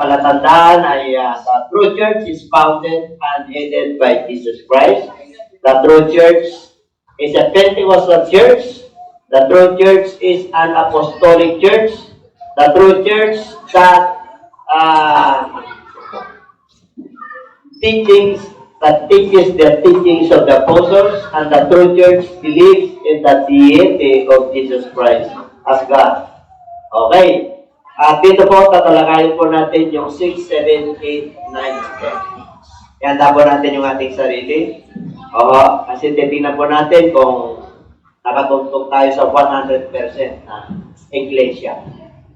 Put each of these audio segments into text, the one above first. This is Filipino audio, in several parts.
palatandaan ay the true church is founded and headed by Jesus Christ. The true church is a Pentecostal church. The true church is an apostolic church. The true church that teaches the teachings of the apostles, and the true church believes in the deity of Jesus Christ as God. Okay. At dito po, tatalakayin po natin yung 6, 7, 8, 9, 10. Yan, tabo natin yung ating sarili. Oo, kasi titingnan po natin kung nakatuntog tayo sa 100% na iglesia.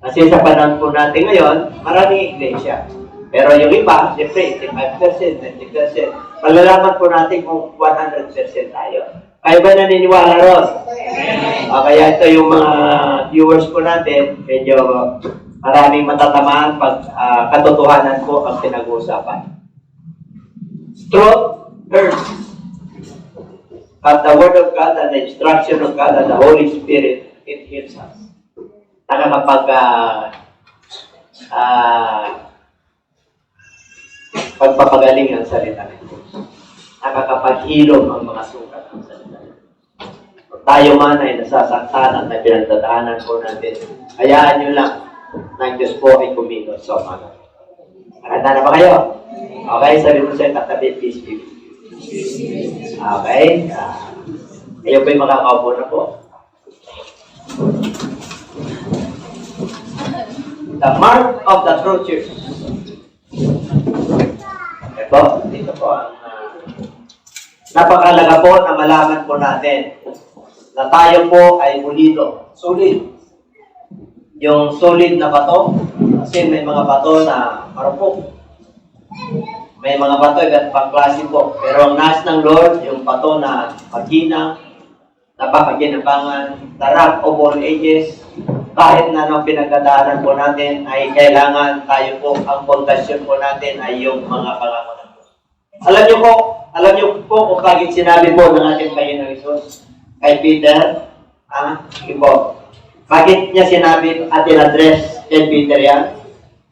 Kasi sa panahon po natin ngayon, maraming iglesia. Pero yung iba, siyempre, 85%, 20%. Malalaman po natin kung 100% tayo. Kayo ba naniniwala ron? Kaya ito yung mga viewers po natin, medyo maraming matatamaan pag katotohanan po ang pinag-uusapan. Truth hurts. But the Word of God and the instruction of God and the Holy Spirit, it heals us. Nakakapag pagpapagaling ang salita ng Diyos. Nakakapaghilom ang mga sukat ng salita ng Diyos. Kung tayo man ay nasasaktan at may pinagdadaanan po natin, hayaan nyo lang ng Diyos po ay kumilos sa umaga. Nakanda na ba kayo? Okay, sabi mo sa katabi, peace be with you. Okay? Kayo po'y makakaupo na po. The mark of the true church. Ito, dito po ang napakalaga po na malaman po natin na tayo po ay bulido. Solid. Yung solid na bato, kasi may mga bato na marupok. May mga bato, iba't pang klase po. Pero ang nais ng Lord, yung bato na pagina, napakaginabangan, the rock of all ages, kahit na anong pinagdadaanan po natin, ay kailangan tayo po, ang pundasyon po natin ay yung mga pangako ng Diyos. Alam niyo po kung bakit sinabi po ng ating Panginoong Hesus kay Peter, po, bakit niya sinabi at in-address kay Peter yan?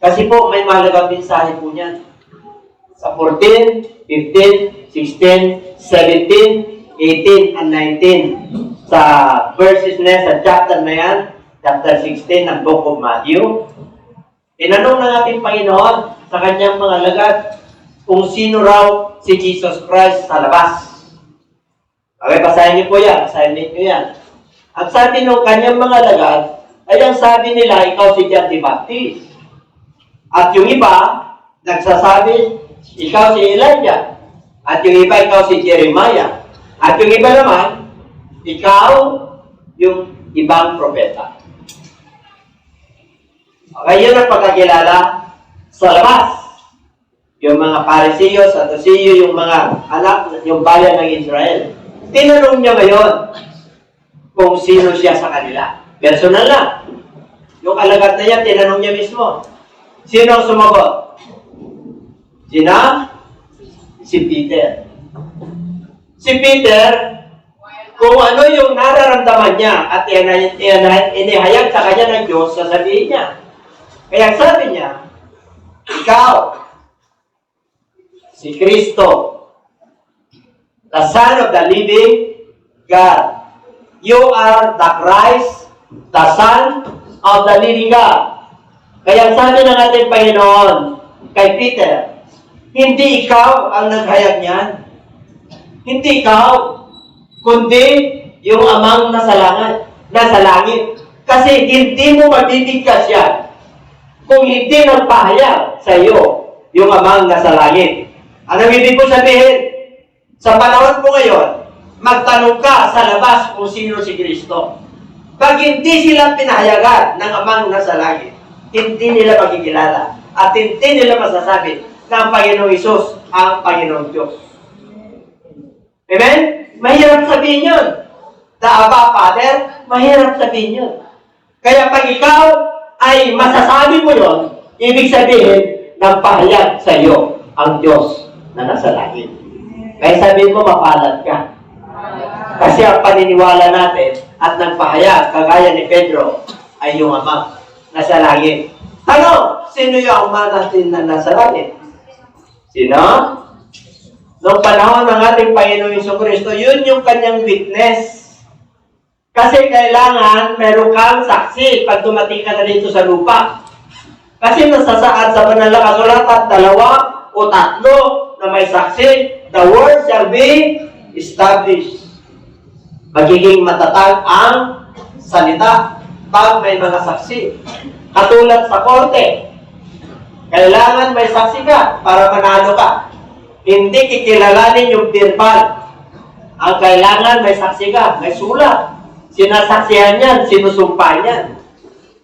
Kasi po, may mahalagang mensahe po niyan. Sa 14, 15, 16, 17, 18, and 19. Sa verses na sa chapter na yan, chapter 16 ng Book of Matthew, tinanong ng ating Panginoon sa kanyang mga alagad kung sino raw si Jesus Christ sa labas. Okay, basahin niyo po yan. Basahin niyo yan. Ang sabi ng kanyang mga alagad, ay ang sabi nila, ikaw si John the Baptist. At yung iba, nagsasabi, ikaw si Elijah. At yung iba, ikaw si Jeremiah. At yung iba naman, ikaw yung ibang propeta. Okay, yun ang pagkakilala sa labas. Yung mga Pariseo, Sadduceo, yung mga anak, yung bayan ng Israel. Tinanong niya ngayon kung sino siya sa kanila. Personal na. Yung alagad na yan, tinanong niya mismo. Sino ang sumagot? Sina? Si Peter. Si Peter, kung ano yung nararamdaman niya at inihayag sa kanya ng Diyos, sasabihin niya. Kaya sabi niya, ikaw, si Kristo, the Son of the living God. You are the Christ, the Son of the living God. Kaya sabi ng ating Panginoon kay Peter, hindi ikaw ang naghayag niyan. Hindi ikaw, kundi yung amang nasa langit. Kasi hindi mo mabibigkas yan kung hindi nagpahayag sa iyo yung amang nasa langit. Ano ibig ko sabihin? Sa panahon po ngayon, magtanong ka sa labas kung sino si Kristo. Pag hindi sila pinahayagan ng amang nasa langit, hindi nila magkikilala at hindi nila masasabi na ang Panginoong Hesus ang Panginoong Diyos. Amen? Mahirap sabihin yun. The Abba Father, mahirap sabihin yun. Kaya pag ikaw ay masasabi mo yun, ibig sabihin, nagpahayag sa iyo ang Diyos na nasa langit. Kaya sabihin mo, mapalad ka. Kasi ang paniniwala natin at nagpahayag, kagaya ni Pedro, ay yung Ama nasa langit. Tanong, sino yung ama natin na nasa langit? Sino? Noong panahon ng ating Panginoong Jesucristo, yun yung kanyang witness. Kasi kailangan meron kang saksi pag dumating ka na dito sa lupa. Kasi nasasaad sa banal na kasulatan, 2 o 3 na may saksi, the word shall be established. Magiging matatag ang salita pag may mga saksi. Katulad sa korte, kailangan may saksi ka para manalo ka. Hindi kikilalanin yung verbal. Ang kailangan may saksi ka, may sulat. Sinasaksihan yan, sinusumpa yan.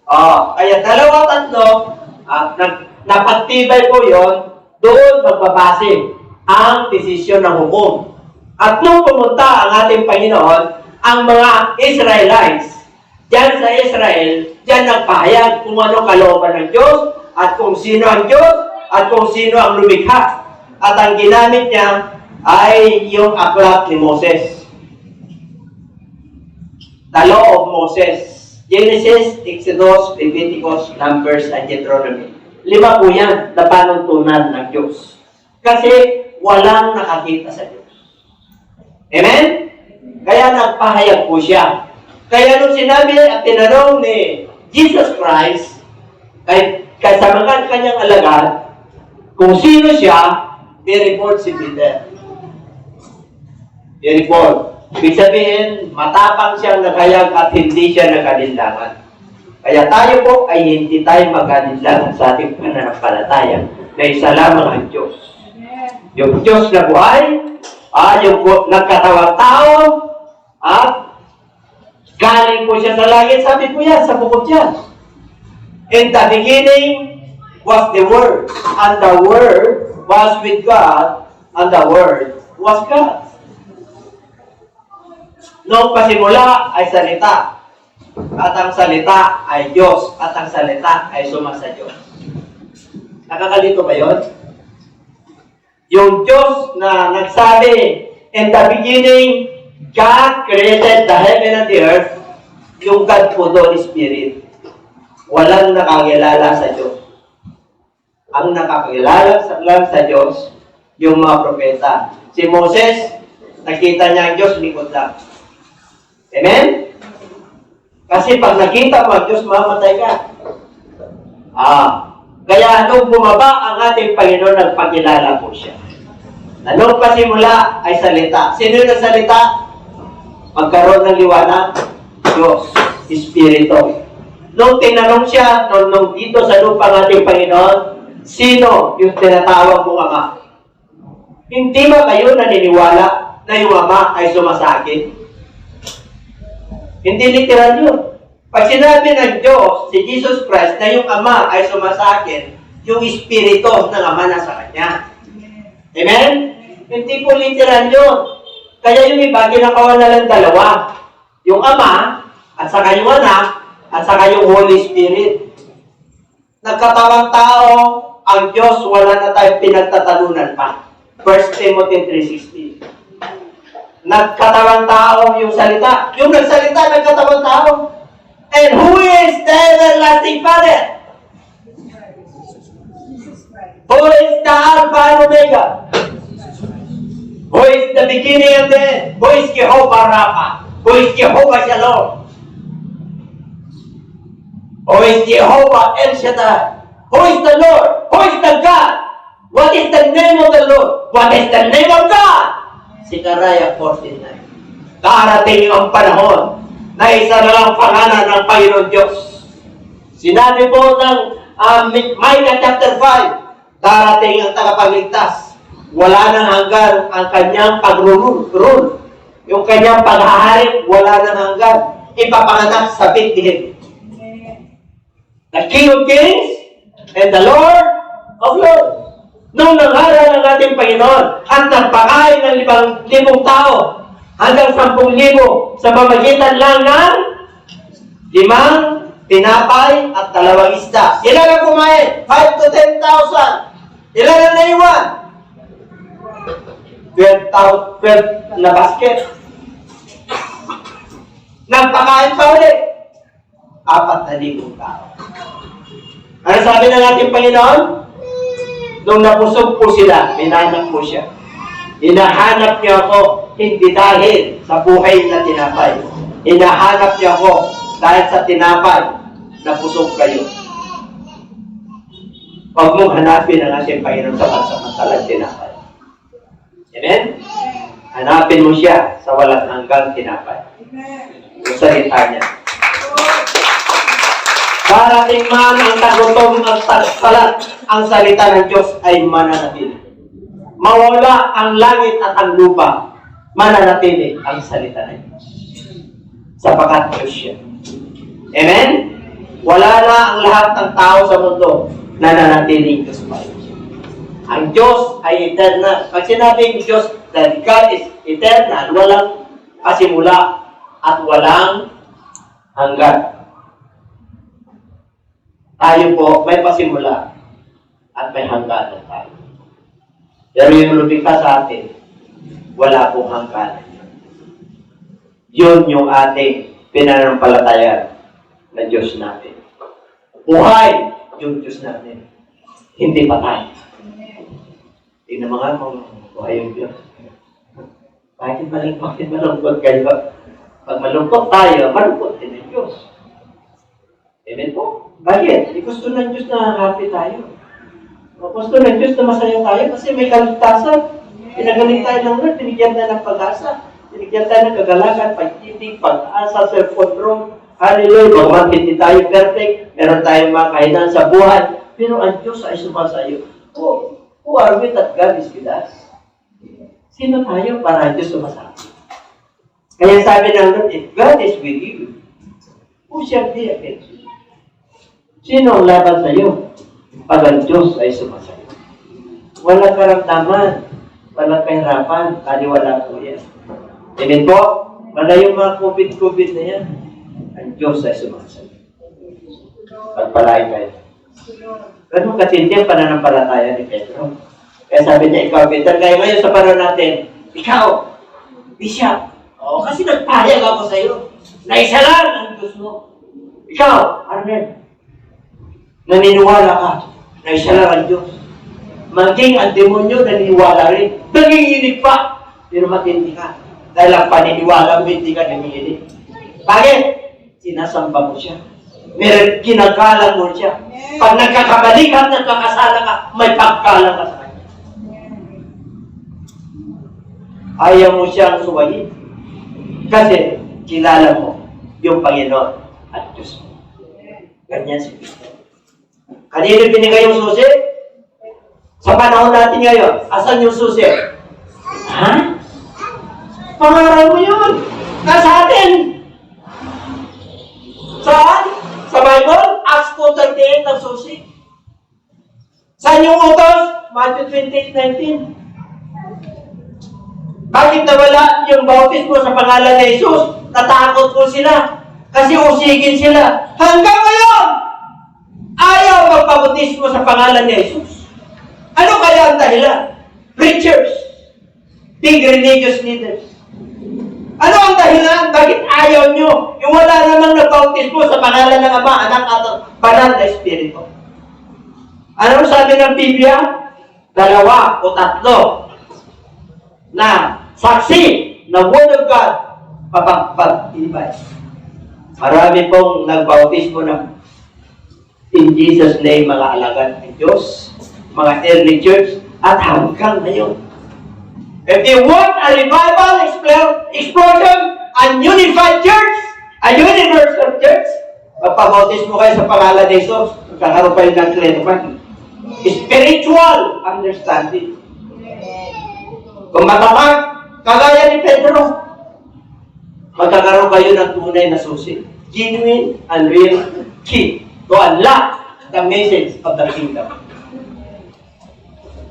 Kaya 2, 3, napagtibay po yon, doon magbabase ang desisyon ng hukom. At nung pumunta ang ating Panginoon, ang mga Israelites, diyan sa Israel, diyan nagpahayag kung ano kalooban ng Diyos, at kung sino ang Diyos, at kung sino ang lumikha. At ang ginamit niya ay yung aklat ni Moses. The Law of Moses. Genesis, Exodus, Leviticus, Numbers, and Deuteronomy. 5 po yan na panuntunan ng Diyos. Kasi walang nakakita sa Diyos. Amen? Kaya nagpahayag po siya. Kaya nung sinabi at tinanong ni Jesus Christ, kay sa mga kanyang alagad, kung sino siya, very bold si Peter. Very bold. Ibig sabihin, matapang siyang naghayag at hindi siya nagalinlangan. Kaya tayo po ay hindi tayo magalinlangan sa ating pananampalataya na isa lamang ang Diyos. Yung Diyos na buhay, yung nagkatawang tao, at galing po siya sa langit, sabi po yan, sa bukod yan. In the beginning was the Word, and the Word was with God, and the Word was God. Noong pasimula ay salita, at ang salita ay Diyos, at ang salita ay sumasa Diyos. Nakakalito ba yun? Yung Diyos na nagsabi, in the beginning, God created the heaven and the earth, yung God po doon, Spirit. Walang nakakilala sa Diyos. Ang nakakilala lang sa Diyos, yung mga propeta. Si Moses, nakita niya ang Diyos, likod lang. Amen? Kasi pag nakita mo ang Diyos, mamatay ka. Kaya nung bumaba ang ating Panginoon, nagpakilala po siya. Na nung pasimula ay salita. Sino yung salita? Magkaroon ng liwanag, Diyos, Espiritu. Nung tinanong siya, nung dito sa lupa ng ating Panginoon, sino yung tinatawag mong Ama? Hindi ba kayo naniniwala na yung Ama ay sumasakit? Hindi literal yun. Pag sinabi ng Diyos, si Jesus Christ, na yung Ama ay sumasakit, yung Espiritu ng Ama nasa Kanya. Amen? Hindi po literal yun. Kaya yung iba, ginakawa na lang 2. Yung Ama, at saka yung Anak, at saka yung Holy Spirit. Nagkatawang tao, ang Diyos, wala na tayong pinagtatalunan pa. 1 Timothy 3:16. Nagkatawang tao yung salita. Yung nagsalita, nagkatawang tao. And who is the everlasting Father? Who is the Alpha and Omega? Who is the beginning and the end? Who is Jehovah Rapha? Who is Jehovah Shalom? Who is Jehovah El Shaddai? Who is the Lord? Who is the God? What is the name of the Lord? What is the name of God? Zechariah 14:9. Darating ang panahon na isa na lang pangalan ng Panginoon Diyos. Sinabi po ng Micah chapter 5, darating ang tagapagligtas. Wala nang hanggan ang kanyang pag-rule. Yung kanyang paghahari, wala nang hanggan. Ipapanganak sa Bethlehem. The King of Kings and the Lord of Lords. Nung nangaral ng ating Panginoon at nagpakain ng 5,000 tao hanggang 10,000 sa pamagitan lang ng 5 tinapay at 2 isda. Ilan ang kumain? 5 to 10,000. Ilan ang naiwan? 12 na basket. Nagpakain pa ulit. 4,000 tao. Ano sabi ng ating Panginoon? Nung napusog po sila, minanap po siya. Hinahanap niyo ako, hindi dahil sa buhay na tinapay. Hinahanap niyo ako dahil sa tinapay na pusog kayo. Huwag mong hanapin ang ating Panginoon sa pansamantalang tinapay. Amen? Hanapin mo siya sa walang hanggang tinapay. Yung salita niya. Parating man ang tagutom at tagsalat, ang salita ng Diyos ay mananatili. Mawala ang langit at ang lupa, mananatili ang salita ng Diyos. Sapagat Diyos siya. Amen? Wala na ang lahat ng tao sa mundo na nanatiling Diyos pa. Ang Diyos ay eternal. Pag sinabing Diyos, that God is eternal, walang pasimula at walang hanggan. Tayo po, may pasimula at may hangganan tayo. Pero yung lumikha sa atin, wala pong hangganan. Yun yung ating pinanampalatayaan na Diyos natin. Buhay yung Diyos natin. Hindi patay. Tingnan mga buhay yung Diyos. Bakit malungkot kayo? Pag malungkot tayo, malungkot din ang Diyos. Amen po? Bakit? Gusto ng Diyos na happy tayo. Gusto ng Diyos na masaya tayo kasi may kaligtasan. Pinagaling tayo ng Lord, binigyan tayo ng pag-asa. Binigyan tayo ng kagalakan, pag-ibig, pag-asa, self-control. Hallelujah! Bagaman hindi tayo perfect, meron tayong mga kahinaan sa buhay, pero ang Diyos ay sumasayo. Who are we that God is with us? Sino tayo para ang Diyos sumasayo? Kaya sabi ng Lord, if God is with you, who shall be against you? Sino ang laban sa iyo? Pag ang Diyos ay sumasayo. Walang karamdaman, walang kahirapan, wala po yan. Amen po? Wala yung mga COVID na yan. Ang Diyos ay sumasayo. Pagpalain kayo. Ganun katindi ang pananampalataya ni Pedro. Kaya sabi niya, ikaw, Peter, kaya ngayon sa panahon natin, ikaw, Bishop, kasi nagpayag ako sa iyo. Na isa lang ang Diyos mo. Ikaw, Arnel, naniniwala ka na isa lang ang Diyos. Maging ang demonyo, naniniwala rin. Nanginginig pa, pero matindi ka. Dahil ang paniniwala mo, hindi ka nanginginig. Bakit? Sinasamba mo siya. Meron, kinagalang mo siya. Pag nagkakamali ka, nagkakasala ka, may pagkalang ka sa kanya. Ayaw mo siyang suwayin. Kasi, kilala mo yung Panginoon at Diyos mo. Ganyan si Kristo. Kanino binigay yung susi? Sa panahon natin ngayon, asan yung susi? Ha? Pangaral mo yun. Nasa atin. Saan? Sa Bible? Acts 2:38 ang susi. Saan yung utos? Matthew 28:19. Bakit nawala yung bautismo sa pangalan ni Jesus? Natakot po sila. Kasi usigin sila. Hanggang ngayon, ayaw magpabautismo sa pangalan ni Jesus. Ano kaya ang dahilan? Preachers, big religious leaders. Ano ang dahilan? Bakit ayaw nyo? Yung wala namang nagbautismo sa pangalan ng Ama, Anak at Banal na Espiritu. Ano sabi ng Biblia? 2 o 3 na saksi na Word of God papagpag-ibay. Marami pong nagbautismo ng in Jesus' name, mga alagad ng Diyos, mga early church, at hanggang ngayon. If you want a revival, explosion, a unified church, a universal church, magpabautismo kayo sa pangalan ni Jesus, magkakaroon kayo ng clerman. Spiritual understanding. Kung matatag, kagaya ni Pedro, magkakaroon kayo ng tunay na susi. Genuine and real key to unlock the message of the kingdom.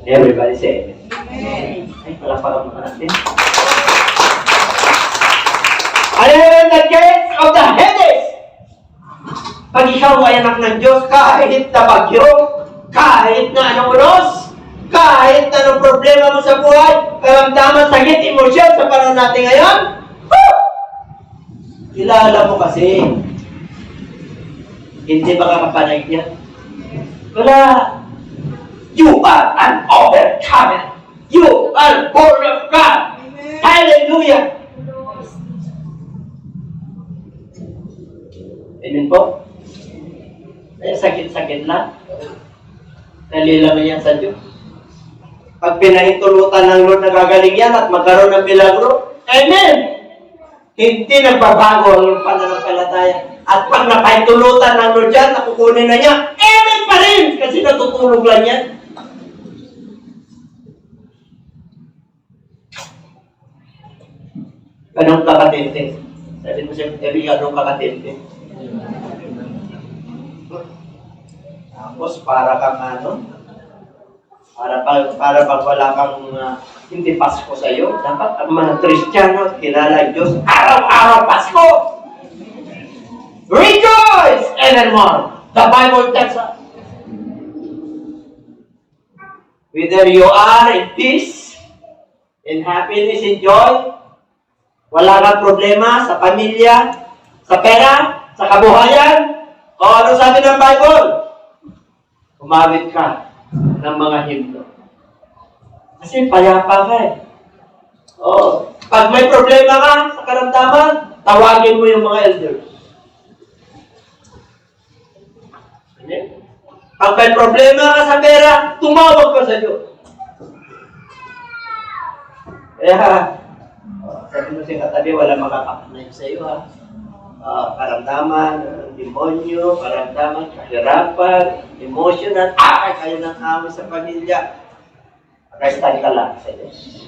Everybody say amen. Ay, palakpakan mo natin. Ano yung the gates of the Hades? Pag ikaw ay anak ng Diyos, kahit na bagyo, kahit na anong unos, kahit na anong problema mo sa buhay, karamdaman, sakit, emosyon sa panahon natin ngayon, kilala mo kasi, hindi makakapanay niya. Wala. You are an overcomer. You are born of God. Hallelujah. Amen po? Kaya sakit-sakit lang. Dali lang yan sa Diyos. Pag pinahintulutan ng Lord na gagaling yan at magkaroon ng milagro, amen! Hindi nagbabago ang iyong pananampalataya. At pag napahintulutan ng Lord yan, nakukunin na niya, amen pa rin! Kasi natutulog lang yan. Ganong kakatinte. Sabi mo siya, ganong kakatinte. Tapos para kang ano, para pag wala kang hindi Pasko sa iyo, dapat ang mga Kristiyano kilala Diyos araw-araw Pasko. Rejoice evermore. The Bible tells us. Whether you are in peace, in happiness, in joy, wala kang problema sa pamilya, sa pera, sa kabuhayan, o ano sabi ng Bible? Umawit ka ng mga himno. Kasi payapa ka eh. O, pag may problema ka sa karamdaman, tawagin mo yung mga elders. Pag may problema ka sa pera, tumawag ka sa Diyos. Kaya, sabi mo siya katabi, wala makakapanay sa iyo ha. Karamdaman, demonyo, karamdaman, kahirapan, emotional, kayo ng away sa pamilya. Restan ka lang sa Diyos.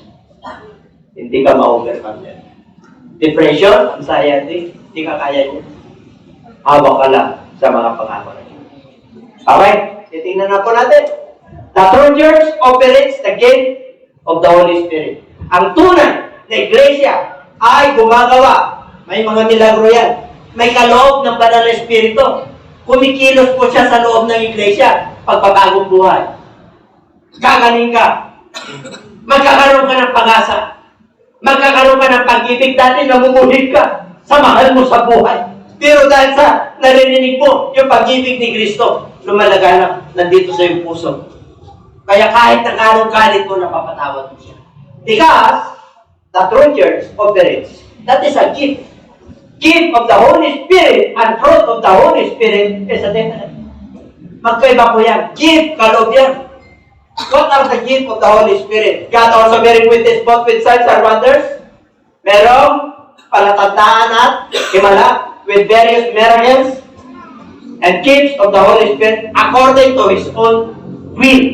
Hindi ka ma-overcome yan. Depression, anxiety, hindi ka kaya niya. Hawak ka lang sa mga pangako na Diyos. Okay, titingnan na po natin. The true church operates the gift of the Holy Spirit. Ang tunay na iglesia ay gumagawa. May mga milagro yan. May kaloob ng Banal na Espiritu. Kumikilos po siya sa loob ng iglesia. Pagpabagong buhay. Gagaling ka. Magkakaroon ka ng pag-asa. Magkakaroon ka ng pag-ibig. Dati namumuhig ka sa mahal mo sa buhay. Pero dahil sa narinig mo yung pag-ibig ni Kristo, lumalaga nandito sa iyong puso. Kaya kahit ng anong galit mo, napapatawad mo siya. Because the true church operates. That is a gift. Gift of the Holy Spirit and fruit of the Holy Spirit is a different. Magkaiba po yan. Gift, kaloob yan. What are the gift of the Holy Spirit? God also bearing witness both with signs and wonders. Merong palatandaan at himala with various miracles and gifts of the Holy Spirit according to His own will.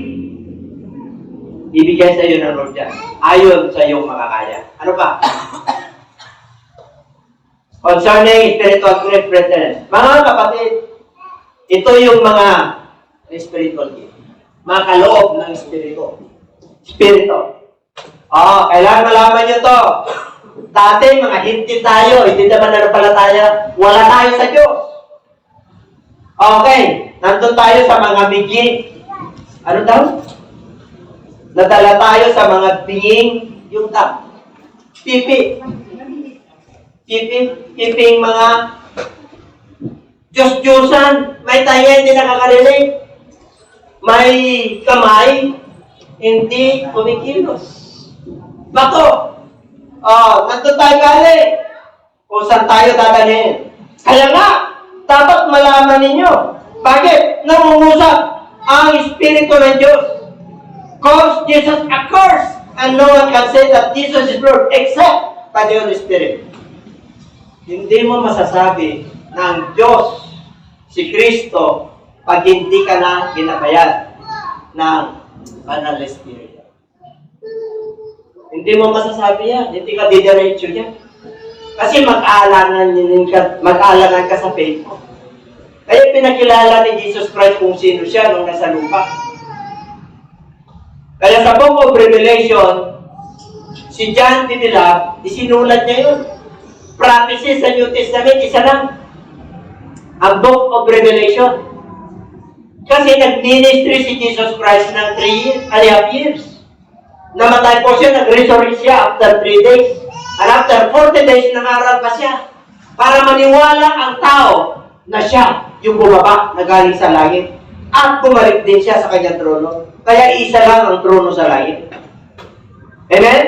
Ibigay sa iyo ng Lord yan. Ayon sa iyong makakaya. Ano pa? Concerning spiritual gift, brethren. Mga kapatid, ito yung mga spiritual gift. Mga kaloob ng Espiritu. Kailangan malaman nyo to. Dati, mga hindi tayo, hindi naman nanampalataya, wala tayo sa Diyos. Okay, nandun tayo sa mga biging. Ano daw? Nadala tayo sa mga biging, yung piping mga Diyos-Diyosan, may tayo hindi nakaka-relate. May kamay, hindi kumikilos. Bato. Nandun tayo galing. Kung saan tayo dadalhin. Kaya nga, dapat malaman ninyo. Bakit? Nangungusap ang Espiritu ng Diyos. Because Jesus occurs and no one can say that Jesus is Lord except by the Holy Spirit. Hindi mo masasabi na ang Diyos, si Kristo, pag hindi ka na ginabayan ng Banal na Espiritu. Hindi mo masasabi yan. Hindi ka didiretso yan. Kasi mag-aalangan ka sa faith mo. Kaya pinakilala ni Jesus Christ kung sino siya nung nasa lupa. Kaya sa Book of Revelation, si John Dinilav, isinulat niya yun. Prophecy sa New Testament, isa lang. Ang Book of Revelation. Kasi nag-ministry si Jesus Christ ng 3.5 years. Namatay po siya, nag-resurrect siya after 3 days. And after 40 days, nangaral pa siya. Para maniwala ang tao na siya yung bumaba na galing sa langit. at bumalik din siya sa kanyang trono. Kaya isa lang ang trono sa langit. Amen?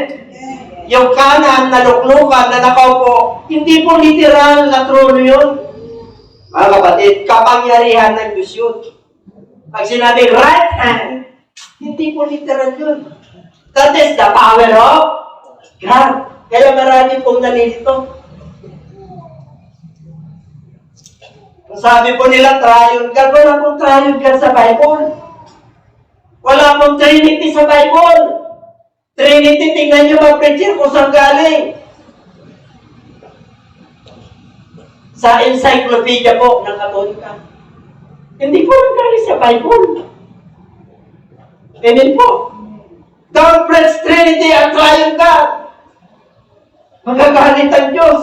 Yung kanan na luklukan na nakaupo, hindi po literal na trono yun. Mga kapatid, kapangyarihan ng Diyos yun. Pag sinabing right hand, hindi po literal yun. That is the power of God. Kaya marami pong nalilito. Sabi po nila, triune God. Wala pong triune God sa Bible. Wala pong Trinity sa Bible. Trinity, tingnan nyo mga preacher kung saan galing. Sa encyclopedia po ng Katolika. Hindi po nanggaling sa Bible. Amen po. Don't preach Trinity at triune God. Magagalit ang Diyos.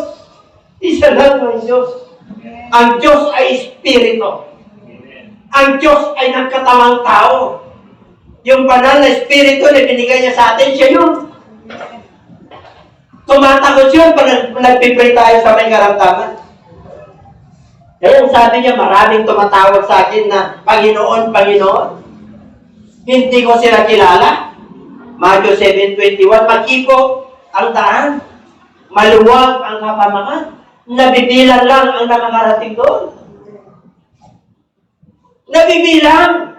Isa lang ang Diyos. Ang Diyos ay Espiritu. Ang Diyos ay nagkatawang tao. Yung banal na Espiritu na binigay niya sa atin, siya yun. Tumatakot yun pag nagpipray tayo sa may karamdaman. Kaya sabi niya, maraming tumatawag sa akin na Panginoon, Panginoon. Hindi ko sila kilala. Matthew 7:21, makiko ang daan. Maluwag ang kapamakan. Nabibilang lang ang nakakarating doon. Nabibilang.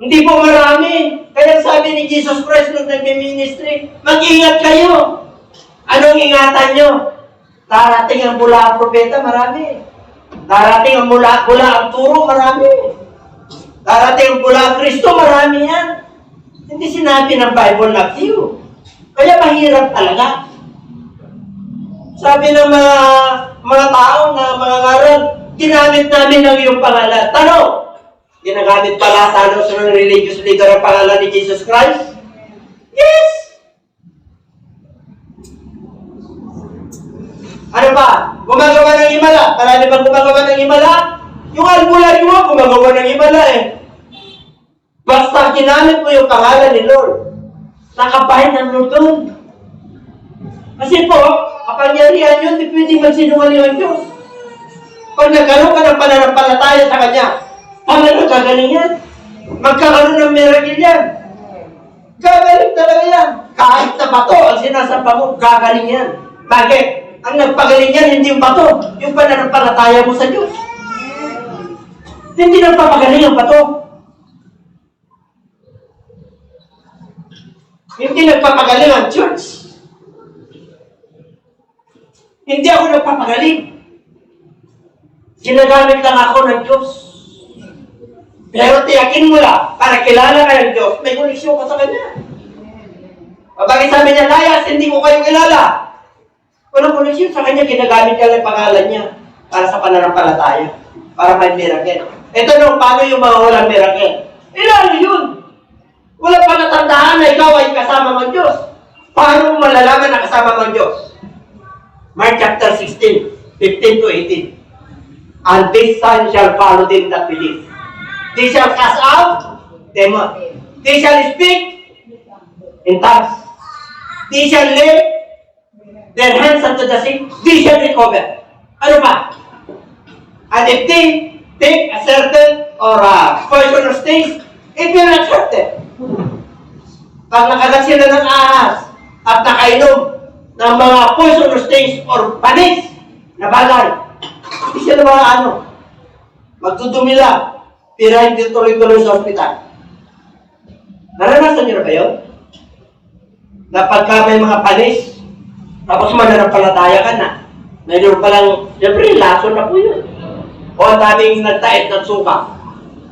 Hindi po marami. Kaya sabi ni Jesus Christ nung nag-ministry, mag-ingat kayo. Anong ingatan nyo? Darating ang bula ang propeta, marami. Darating ang bula ang turo, marami. Darating ang bula ang Kristo, marami yan. Hindi sinabi ng Bible na few. Kaya mahirap talaga. Sabi ng mga tao na mga ngaral, ginamit namin ang iyong pangalan. Tanong, ginagamit pala sa ng religious leader ang pangalan ni Jesus Christ? Yes! Ano ba? Gumagawa ng himala. Marami bang gumagawa ng himala? Yung albularyo, gumagawa ng himala eh. Basta ginamit mo yung pangalan ni Lord. Nakabahin ng Lord doon. Kasi po, kapangyarihan yun, di pwedeng magsinungaling ang Diyos. Pag nagkaroon ka ng pananampalataya sa Kanya, talagang gagaling yan. Magkakaroon ng miracle yan. Gagaling talaga yan. Kahit na bato ang sinasampa mo, gagaling yan. Bakit? Ang nagpagaling yan, hindi yung bato. Yung pananampalataya mo sa Diyos. Hindi nagpapagaling ang bato. Hindi nagpapagaling ang church. Hindi ako nagpapagaling. Ginagamit lang ako ng Diyos. Pero tiyakin mo lang, para kilala ka ng Diyos, may koneksyon ka sa Kanya. Bakit sabi niya, Layas, hindi ko kayo kilala. Walang koneksyon sa Kanya, ginagamit ka lang pangalan niya para sa pananampalataya, para may miracle. Ito nung paano yung mga walang miracle. Ilan yun? Walang palatandaan na ikaw ay kasama ng Diyos. Paano mo malalaman na kasama ng Diyos? Mark chapter 16, 15 to 18. And this sign shall follow them that believe. They shall cast out demons. They shall speak in tongues. They shall lay their hands unto the sick. They shall recover. Ano ba? And if they take a certain or a poisonous taste, it will not hurt them. Pag nakagat sila ng ahas at nakainom ng mga poisonous taste or panis na bagay, hindi sila mga magdudumi lang. Pero hindi tuloy-tuloy sa ospital. Naranasan niyo na ba yun? Na pagka may mga panis, tapos mananampalataya ka na, mayroon pa lang, siyempre, laso na po yun. O ang daming nagtaid ng suka.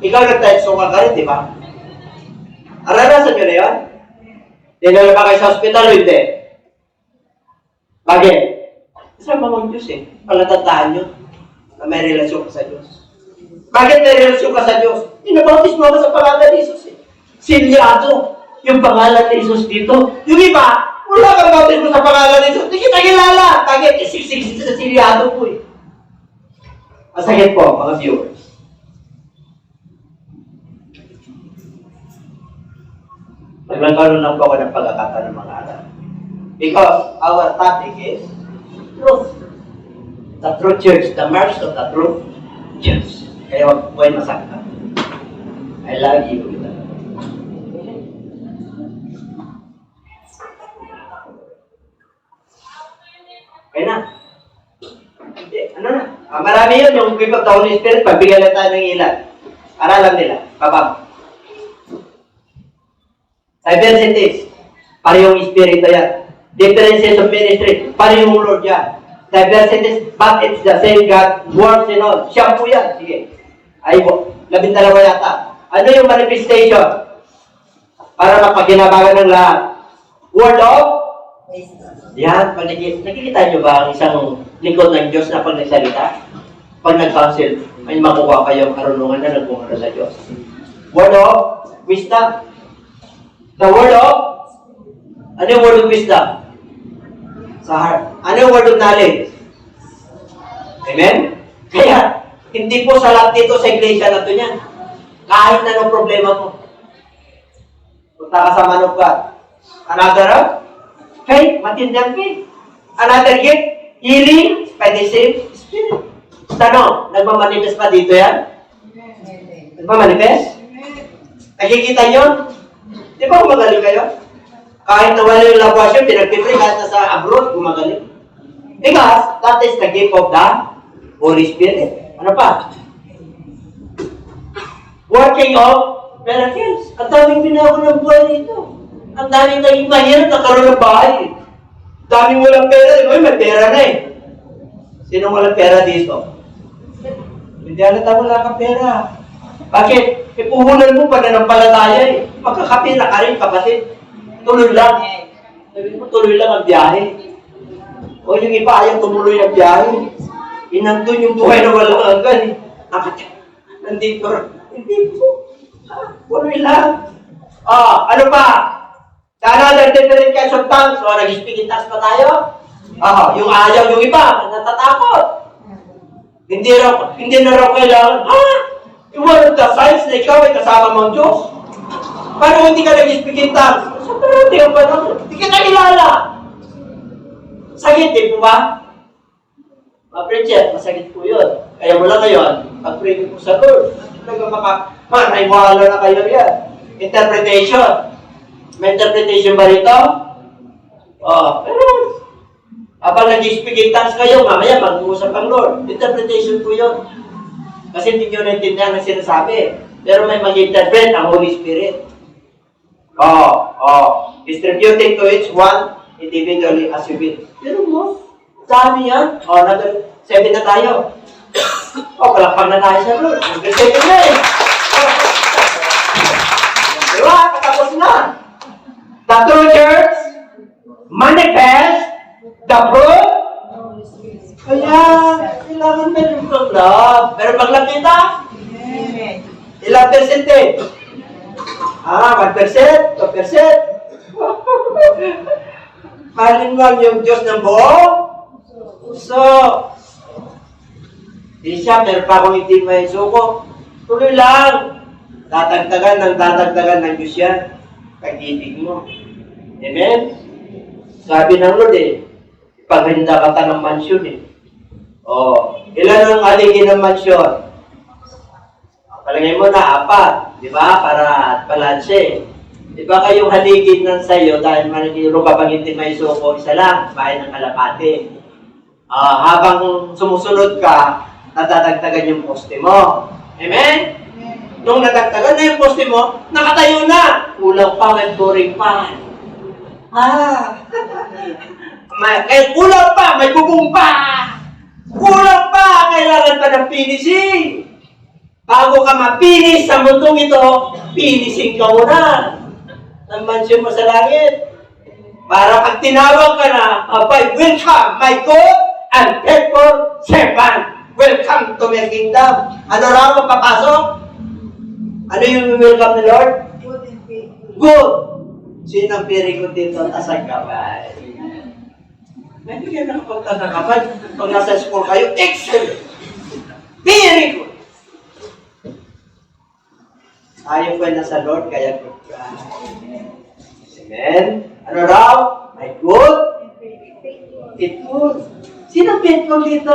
Ikaw nagtaid suka ka rin, di ba? Naranasan niyo na yun? Dinala ba kayo sa ospital o hindi? Bakit? Kasama mong Diyos eh. Palatandaan nyo na may relasyon ka sa Diyos. Bakit may relasyon ka sa Diyos? Inabautis mo sa pangalan ni Jesus eh. Silyado yung pangalan ni Jesus dito. Yung iba, wala kang bautis mo sa pangalan ni Jesus. Hindi kita kilala. Bakit? Isiksik sa silyado po eh. Masakit po, mga viewers. Naglalaro lang po ako ng pagkakata ng mga alam. Because our topic is truth. The true church, the marks of the truth. Diyos. Kaya huwag po kayo masaktan. I love you. Okay na. Hindi, ano na. Marami yun, yung gift of the Holy Spirit, pagbigyan na tayo ng ilan. Aralan nila, babab. Diversities, parehong Espiritu yan. Differences of ministry, parehong Lord yan. Diversities, but it's the same God, works in all. Siya po yan. Sige. Ay po, 12 yata. Ano yung manifestation? Para mapagkinabangan ng lahat. Word of? Yan, pag nakikita nyo ba ang isang lingkod ng Diyos na pag nagsalita? Pag nag-counsel, may makukuha kayong karunungan na nagpunga sa Diyos. Word of wisdom. The word of? Ano yung word of wisdom? Sa heart. Ano yung word of knowledge? Amen? Kaya, hindi po sa lahat dito sa iglesia na ito niyan. Kahit na ng problema mo. Punta ka sa man of God. Another faith, matindang faith. Another gift, healing by the same Spirit. Tanong, nagmamanifest pa dito yan? Nagmamanifest? Nakikita nyo? Di ba gumagaling kayo? Kahit na wala yung labwasyon, pinagpipray kahit na sa abroad, gumagaling. Because, that is the gift of the Holy Spirit. Ano pa? Working of miracles. Ang daming binago ng buhay nito. Ang daming naging mahirap na karoon ng bahay. Daming walang pera. Uy, may pera na eh. Sino walang pera dito? Hindi alata wala kang pera. Bakit? Ipuhunan mo pananampalataya eh. Magkakapira ka rin, kapatid. Tuloy lang. Sabi mo, tuloy lang ang biyahe. O yung iba ayaw tumuloy ang biyahe. Inandun yung buhay na walang hanggan eh. Nandito. Hindi po. Tuloy lang. Ano pa? Another different kinds of tongues. So, nag-speak in tongues pa tayo? Yung ayaw, yung iba, natatakot. Hindi na raw kailangan, yung one of the signs na ikaw ay kasama mong Diyos. Paano hindi ka nag-speak in tongues? Sa parati ang panahon. Hindi ka nakilala. Sakit, di po ba? Preacher, masakit po yun. Kaya mula ngayon, pag-pray po sa Lord. Naiwala na kayo yan. Interpretation. May interpretation ba rito? Pero habang nag-speak in tongues kayo, mamaya mag-uusap ang Lord. Interpretation po yun. Kasi hindi nyo naintindihan ang sinasabi. Pero may mag-interpret ang Holy Spirit. Distributing to each one individually as you will. Pero mo, dami yan. Number 7 na tayo. Palakpang na tayo sa Lord. Number 7 na eh. Diba? Katapos na. The true church manifest the fruit. Kaya, kailangan meron ng love. Pero pag nakita, ilang persente? 1%? 2%? Mahalin mo yung Diyos ng buong puso. Di siya, meron pa akong hindi may suko. Tuloy lang. Tatagdagan ng Diyos yan. Pag-ibig mo. Amen? Sabi ng Lord ipaghinda ka ta ng mansyon eh. Ilan ang aligin ng mansyon? Palagay mo na, 4. Di ba? Para balanse. Di ba kayong haligin ng sayo dahil manigiro ka pag hindi may suko, isa lang, bahay ng kalapate. Habang sumusunod ka, natatagtagan yung poste mo. Amen? Nung natagtagan na yung poste mo, nakatayo na. Kulang pa, may boring pa. Kahit kulang pa, may bubong pa. Kulang pa, kailangan pa ng finishing. Bago ka mapinis sa mundong ito, finishing ka muna. Ang mansyon mo sa langit. Para pag tinawag ka na, welcome, my good and faithful servant. Welcome to my kingdom. Ano raw magpapasok? Ano yung welcome ni Lord? Good and faithful. Good. Sino ang very good dito? Asag kapal. Hindi kayo nakapagtas ng kapal. Pag nasa school kayo, excellent. Very good. Ayaw ko na sa Lord, kaya good ka. Amen? Ano raw? My good? Faithful. Sino faithful dito?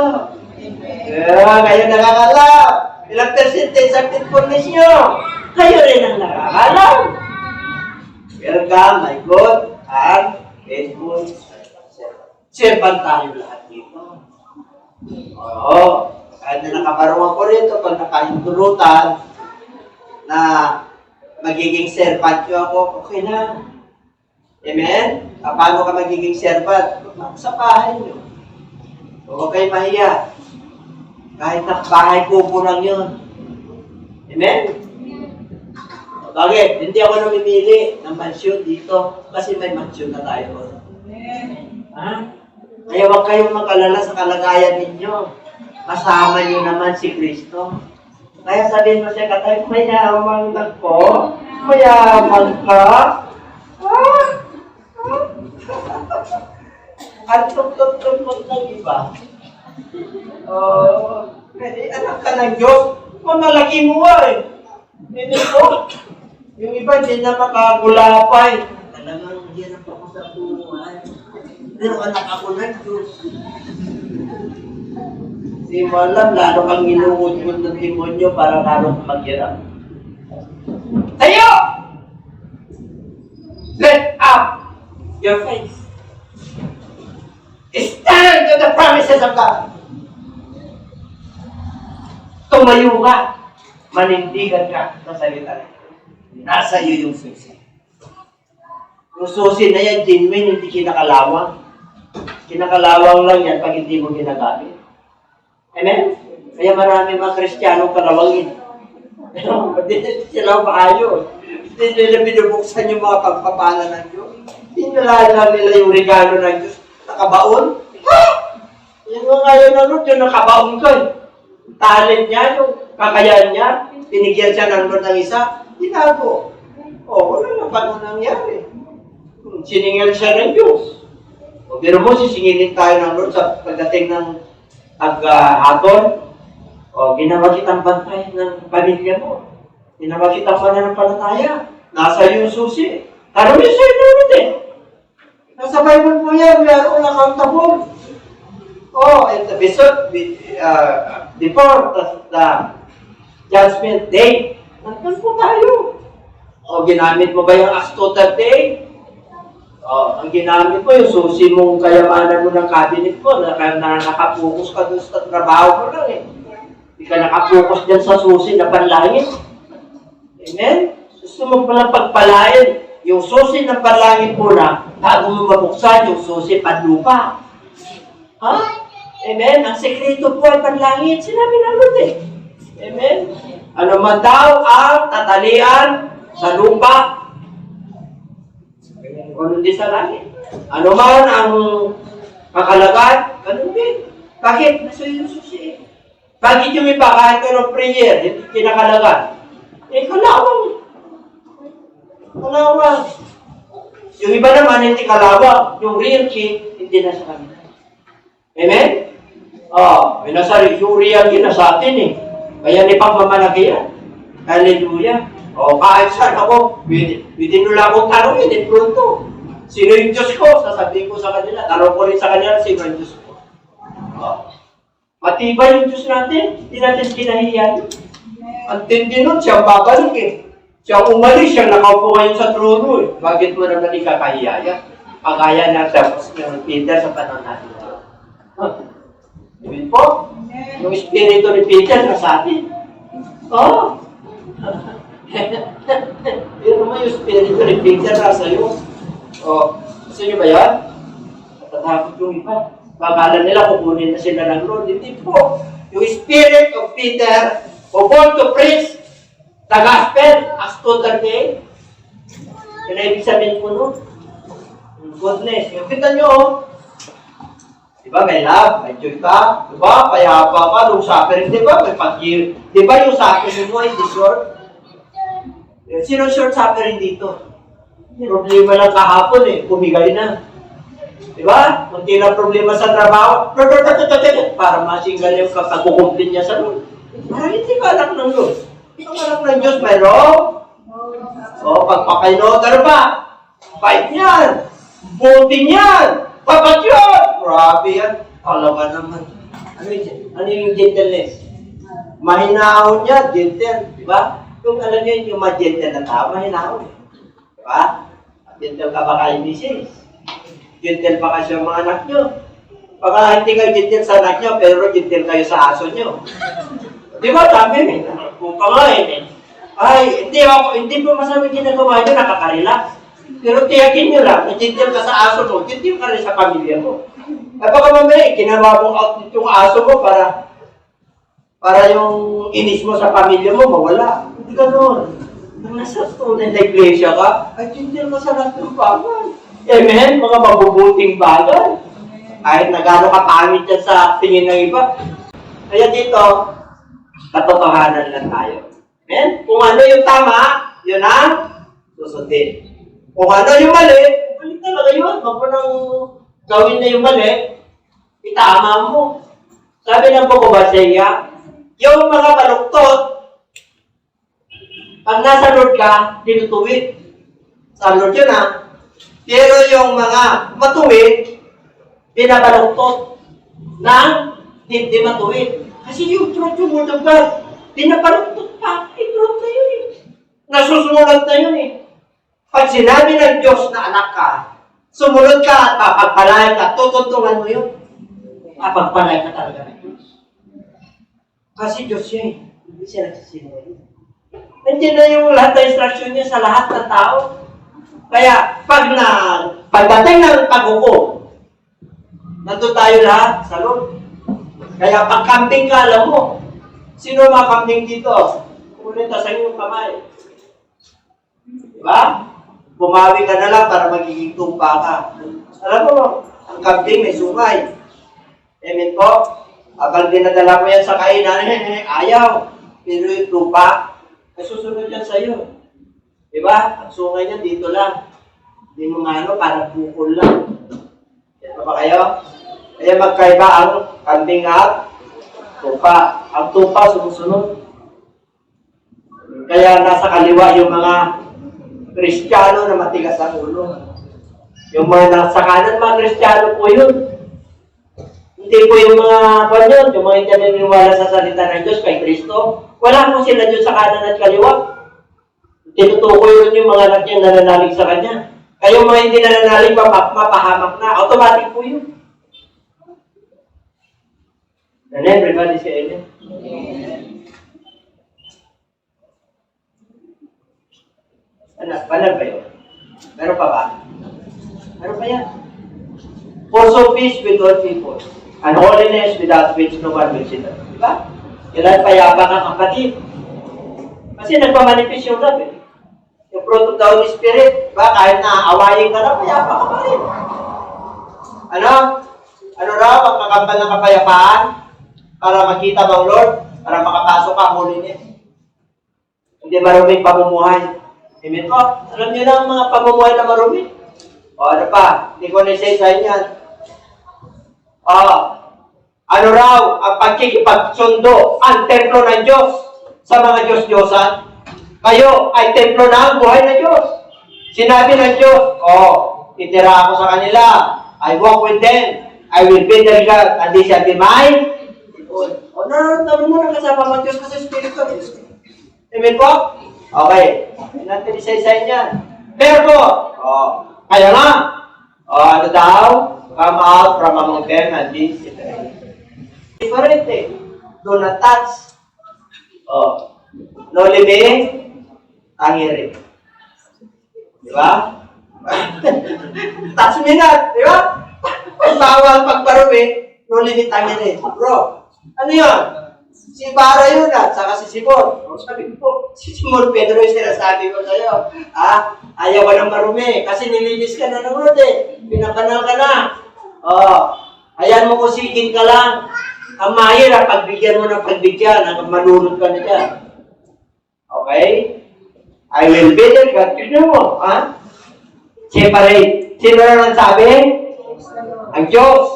Kayo nakakalap. Ilang percentage ang faithfulness nyo? Kayo rin ang nakakalam. Welcome, my God, and faithful servant. Servant tayo lahat dito. Oo. Kahit na nakabarong ako rito, pag nakaintulutan na magiging servant nyo ako, okay na. Amen? Paano ka magiging servant? Sa bahay nyo. Huwag kayo mahiya. Kahit na bahay kubo lang yun. Amen? Bakit? Hindi ako namimili ng mansyon dito kasi may mansyon na tayo. Ha? Kaya huwag kayong mag-alala sa kalagayan ninyo. Kasama nyo naman si Kristo. Kaya sabihin mo siya, katay, mayaman ako. Mayaman ka. At tugtog-tugtog ng iba. Anak ka ng Diyos. Malaki mo eh. Hindi po. Yung iba, hindi na makagulapay. Talagang hirap ako sa buhay. Pero anak ako ng Diyos. Hindi mo alam, lalo kang inuud-ud ng demonyo para lalo kang maghirap. Tayo! Lift up your face. Stand to the promises of God. Tumayo ka. Manindigan ka sa salita. Nasa iyo yung susi. Yung susi na yan, genuine, hindi kinakalawang. Kinakalawang lang yan pag hindi mo ginagamit. Amen? Kaya marami mga Kristiyanong kalawangin. Hindi sila maayos. Hindi nila binubuksan yung mga pagpapala ng Diyos. Hinala nila yung regalo ng Diyos. Nakabaon? Ha? Yan nga ngayon na Lord, yung nakabaon ko. Talent niya, yung kakayahan niya, tinigyan siya ng Lord ng isa, tinago. Wala na pa nung nangyari. Siningil siya ng Diyos. Pero mo, sisingilin tayo ng Lord sa pagdating ng pag-hatol. Ginawa kitang bantay ng pamilya mo. Ginawa kitang pananampalataya. Nasa yung susi. Tanong niyo sa'yo Lord eh. Nasa Bible po yan, we are all accountable. And the before the judgment day, nandun po tayo. Ginamit mo ba yung Acts 2:38? Ang ginamit mo, yung susi mong kayamanan mo ng cabinet mo, na nakapokus ka doon sa trabaho mo lang eh. Hindi ka nakapokus dyan sa susi na panlangit. Amen? Gusto mo palang pagpalain. Yung susi ng panlangit mo na, bago mo mabuksan yung susi panlupa. Ha? Amen? Ang sekreto po ay panlangit. Sinabi na Lord eh. Amen? Ano man daw ang tatalian sa lupa, ganun din sa langit. Ano man ang kakalagad, ganun din. Bakit? Nasa yung susi. Bakit yung iba kahit anong prayer, hindi kinakalagad? Kalawang. Kalawang. Yung iba naman, hindi kalawang. Yung real king, hindi nasa kanila. Amen? Yung real king nasa atin eh. Kaya ni pagmamalaki yan. Hallelujah. Kahit saan ako, pwede nila akong tanong yun, pronto. Sino yung Diyos ko? Sasabihin ko sa kanila. Tanong ko rin sa kanila, sino yung Diyos ko? Matibay yung Diyos natin. Hindi natin kinahiyan. Ang tindi nun, siya babalik eh. Siya umalis, siya nakaupo ngayon sa trono eh. Bakit mo naman ikakahiyaya? Pagaya na sa Peter sa panahon natin. Amen po? Yung espiritu ni Peter nasa atin. Pero naman yung espiritu ni Peter nasa iyo. Gusto nyo ba yan? Natatakot yung iba. Bakala nila kukunin na sila ng Lord. Hindi po. Yung spirit of Peter who want to preach the gospel as to the day. Yan ang ibig sabihin po nun. Goodness. Yung kita nyo, diba may love, may joy ka, diba payapa ka, nung suffering, diba may pag-year. Diba yung suffering mo, hindi short? Sino short suffering dito? Problema lang kahapon eh, pumigay na. Diba? Kung di na problema sa trabaho, para masinggal yung pagkukumplin niya sa Lord. Parang hindi ka anak ng Lord. Ang anak ng Diyos, mayroon. Pagpakaino, ano ba? Fight niyan. Buti niyan. Papat yun. Grabe yan. Alaga naman. Ano yung gentleness? Mahinahon niya, gentle, di ba? Kung alam niyo yung mga gentle na tao, mahinahon. Di ba? Gentle ka ba kay Mrs.? Gentle pa kasi yung mga anak niyo. Baka hindi kayo gentle sa anak niyo, pero gentle kayo sa aso niyo. Di ba? Sabi mo, kung pamain ay, hindi po masabi ginagawa niyo, nakaka-relax. Pero tiyakin niyo lang, gentle ka sa aso mo, gentle ka rin sa pamilya mo. Ay baka mamaya, ginawa mong outfit yung aso mo para yung inis mo sa pamilya mo mawala. Hindi gano'n. Nung nasa tunay na iglesia ka, ay gentle ka sa lahat ng bagay. Amen? Mga mabubuting bagay. Kahit na gano'n kapangit yan sa tingin ng iba. Kaya dito, katotohanan lang tayo. Amen? Kung ano yung tama, yun ang susundin. Kung ano yung mali, balik talaga yun. Huwag mo nang gawin na yung mali, itama mo. Sabi ng Bukobasya, yung mga baluktot, pag nasa Lord ka, tinutuwid. Sa Lord yun Pero yung mga matuwid, pinabaluktot ng hindi matuwid. Kasi yung truth, yung word of God, pinabaluktot pa. Truth na yun Nasusulat na yun Pag sinabi ng Diyos na anak ka, sumunod ka at papagpalay ka, tutuntungan mo yun. Papagpalay ka talaga ng Diyos. Kasi Diyos yun Hindi siya nagsisinungaling. Nandiyan na yung lahat ng instruction niya sa lahat ng tao. Kaya, pagdating ng pag-uko, nandun tayo lahat sa Lord. Kaya, pag camping ka, alam mo, sino mga camping dito? Kunin sa inyong kamay. Diba? Bumawi ka na lang para magiging tumpa ka. Alam mo, ang camping may sungay. Amen po? Habang dinadala mo yan sa kainan, ayaw. Pero yung tumpa, ay susunod yan sa'yo. Diba? Ang sungay niya dito lang. Hindi mo parang bukol lang. Yan ba kayo? Kaya magkaiba ang camping at tumpa. Ang tumpa sumusunod. Kaya nasa kaliwa yung mga Kristiyano na matigas ang ulo. Yung mga nasa kanan, mga Kristiyano po yun. Hindi po yung mga yung mga hindi naniniwala sa salita ng Diyos kay Kristo. Wala po sila dyan sa kanan at kaliwa. Tinutukoy yun yung mga anak niya nananalig sa Kanya. Kaya yung mga hindi nananalig, mapahamak na. Automatic po yun. And everybody say amen. Banal ba yun? Meron pa ba? Meron pa yan. Pursue peace with all people. And holiness without which no one will see them. Diba? Kailan payapa ng kapatid. Kasi nagpamanifest yung love Yung fruit of the Holy Spirit. Diba? Kahit na awayin ka na, payapa ka pa rin. Ano raw ang kakambal ng kapayapaan? Para makita ng Lord? Para makapasok ka holiness. Hindi maruming pamumuhay. Amen po. Alam niyo lang mga pamumuhay na marumi. O ano pa? Hindi ko na-say sa inyo yan. Ano raw ang pagkikipagsundo ang templo ng Diyos sa mga Diyos-Diyosan? Kayo ay templo ng buhay ng Diyos. Sinabi ng Diyos, itira ako sa kanila. I walk with them. I will be their God and they shall be mine. Nararamdaman mo na kasama ng Diyos kasi Espiritu. Amen po? Okay. Natin isa-isa yan. Pero, kaya nga, ano daw? Come out from among them and be separate. Different Do not touch. No living, tangirin. Di ba? Touch me not. Di ba? Bawal pagparumi, no living, tangirin. Bro, ano yun? Si Bara yun saka si Simon. Sabi ko, si Simon Pedro yung sinasabi ko sa'yo. Ayaw ka ng marumi kasi nilinis ka na ng Lord Pinakanal ka na. Ayan mo kusigin ka lang. Ang mahirap, pagbigyan mo ng pagbigyan, hanggang manunod ka na dyan. Okay? I will be there, God. Tignan mo, Separate. Sino na nagsabi? Ang Diyos.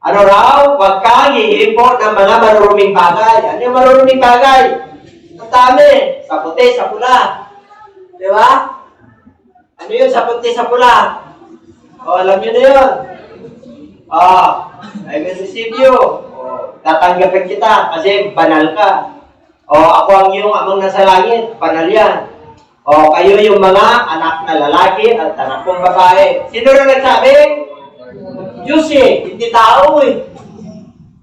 Ano raw? Huwag kang hihipo ng mga maruruming bagay. Ano yung maruruming bagay? Ang dami. Sa puti, sa pula. Di ba? Ano yun sa puti, sa pula? Alam nyo na yun. I will receive you. Tatanggapin kita kasi banal ka. O, ako ang iyong amang nasa langit, banal yan. O, kayo yung mga anak na lalaki at anak kong babae. Sino rin nagsabi? Diyos eh, hindi tao eh.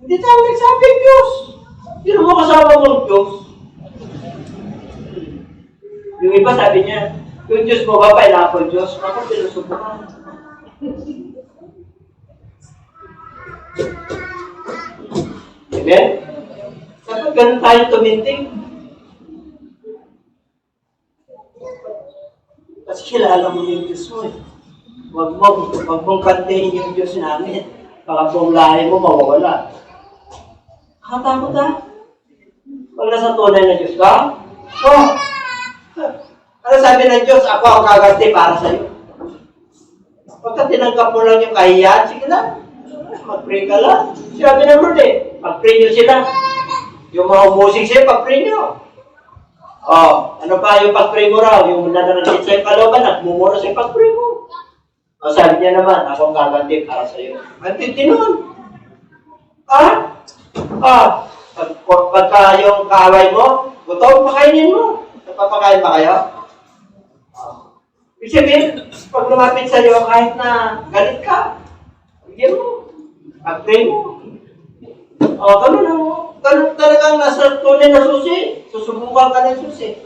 Hindi tao nagsabi, Diyos. Sino mo kasama mong Diyos? Yung iba sabi niya, yung Diyos mo ba, pineapple Diyos? Ako, pinusubukan. Amen? Dapat ganun tayo tuminting. Kasi kilala mo yung Diyos mo eh. Huwag mong kantahin yung Diyos namin. Baka buong lahi mo mawawala. Nakatakot ha? Pag nasa tunay na Diyos ka? Oh! Ano sabi ng Diyos? Ako ang gaganti para sa'yo. Pagka tinanggap mo lang yung kahiyan, sige lang. Mag-pray ka lang. Sabi ng Lord eh, mag-pray nyo sila. Yung mga umusik sa'yo, pag-pray nyo. Oh, ano pa yung pag-pray mo raw? Yung nananagit sa'yo kalooban, nagmumura sa'yo pag-pray mo. O sabi niya naman, ako ang gaganti para sa'yo. Antindi nun. Pagka yung kaaway mo, gutom, pakainin mo. Nagpapakain ba kayo? Ibig sabihin, pag lumapit sa'yo, kahit na galit ka, bigyan mo. Pag-pray mo. Ganun talagang nasa tunay na susi. Susubukan ka ng susi.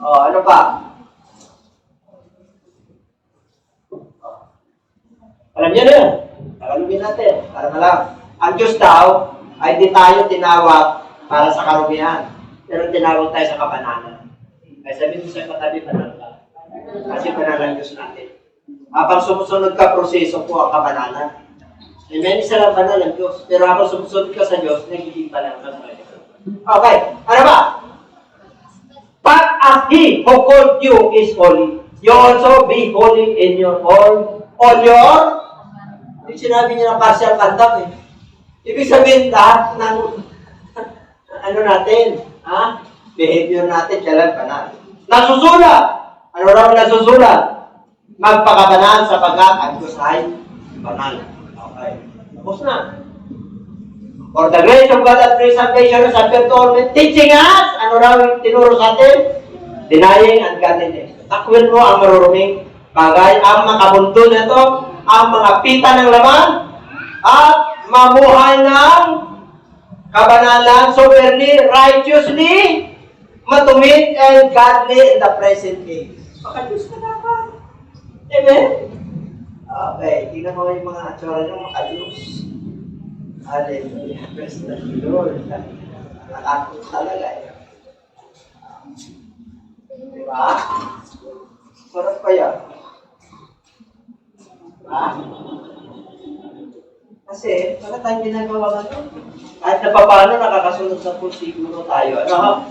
Ano pa? Alam niyo na yun. Nakalumin natin. Para na lang. Ang Diyos daw, ay di tayo tinawag para sa karumihan. Pero tinawag tayo sa kabanalan. Kaya sabihin mo sa katabi, banal ka. Kasi banal ang Diyos natin. Habang sumusunod ka, proseso po ang kabanalan. Amen? Isa lang banal ang Diyos. Pero habang sumusunod ka sa Diyos, nagiging banal ka sa Diyos. Okay. Ano ba? But as He who called you is holy, you also be holy in your all your yung sinabi niya ng partial conduct eh. Ibig sabihin lahat ng ano natin, behavior natin, kailan banal. Nasusulat! Ano raw nasusulat? Magpakabanal sapagkat ang Diyos ay banal. Okay. Tapos na. For the grace of God and free salvation is appeared to all men, teaching us, ano raw yung tinuro sa atin? Denying ungodliness. Takwil mo ang maruruming bagay, ang makabundo nito, ang mga pita ng laman, at mamuhay ng kabanalan, soberly, righteously, matumid, and godly in the present age. Makadiyos ka dapat. Amen? Okay, tingnan mo yung mga atsura nyo, makadiyos. Hallelujah. Praise the Lord. Nakakot talaga eh. Diba? Sarap kaya. Kasi, wala tayong ginagawa ano. Kahit na paano, nakakasunod na po siguro tayo. Ano?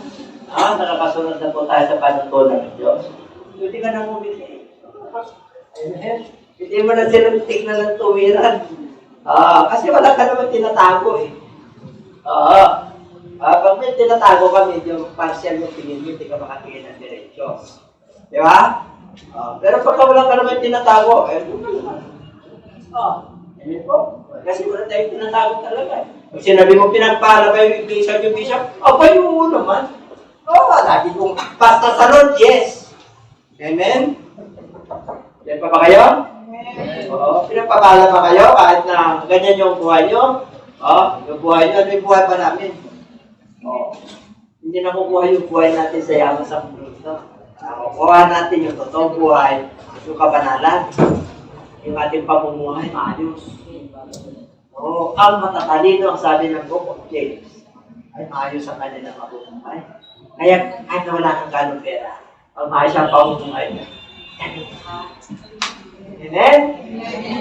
Nakakasunod na po tayo sa panuntunan ng Diyos. Hindi ka nang umili. Amen. Hindi mo na silang tignan ng tuwiran. Kasi wala ka naman tinatago eh. Pag may tinatago ka, medyo partial yung tingin mo, hindi ka makatingin ng diretsyo. Di ba? Pero pagka wala ka naman tinatago, doon ka naman. Hindi po. Kasi wala tayong tinatago talaga. Pag sinabi mo pinagpala ba yung bishop, yung naman. Lagi kong basta sa Lord, yes. Amen? Yan pa ba kayo? Pinagpapala ba kayo kahit na ganyan yung buhay nyo? Yung buhay nyo, ano yung buhay pa namin? Hindi nakukuha yung buhay natin sa yaman sa mundo. Nakukuha natin yung totoong buhay, yung kabanalan, yung ating pamumuhay, maayos. Ang matatalino, ang sabi ng Book of James, ay maayos ang kanilang pamumuhay. Kaya kahit na wala kang ganong pera, ang maayos ang pamumuhay niya. Amen?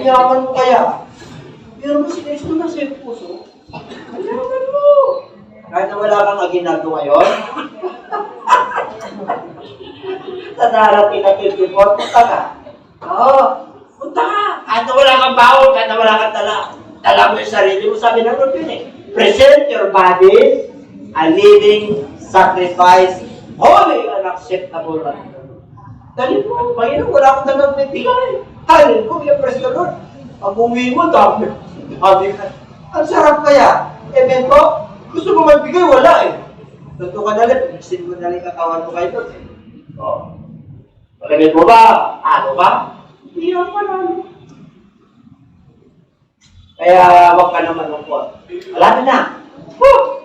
Yaman mo kaya. Pero mas Kristo na sa iyong puso. Yaman mo. Kahit na wala kang aginado ngayon, sa darating na 54, punta ka. Punta ka. Kahit na wala kang bawal, kahit na wala kang dala. Dala mo yung sarili mo, sabi ng Lord yun eh. Present your body a living sacrifice, holy and acceptable unto God. Dali mo, Panginoon, wala akong dagang bibigay. Hallelujah, praise the Lord. Ang uwi mo, dami ka. Ang sarap kaya. Amen po? Gusto mo magbigay, wala eh. Totoo ka na lang, iksin mo na lang katawan mo kayo doon. O. Malamit mo ba? Ano ba? Hindi ako na. Kaya wag ka naman malungkot. Wala na.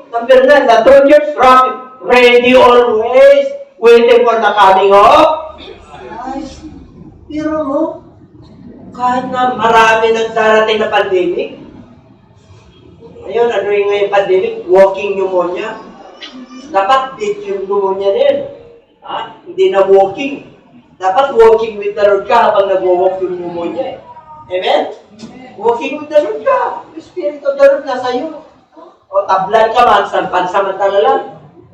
Number 9, the soldiers rock ready always, waiting for the coming of Christ. Pero mo, kahit na marami nang darating na pandemic, ayun, ano yung ngayon pandemic? Walking pneumonia. Dapat dead yung pneumonia rin. Ha? Hindi na walking. Dapat walking with the Lord ka habang nag-walk yung pneumonia. Amen? Walking with the Lord ka. The Spirit of the Lord nasa iyo. O tablan ka man, pansamantala lang.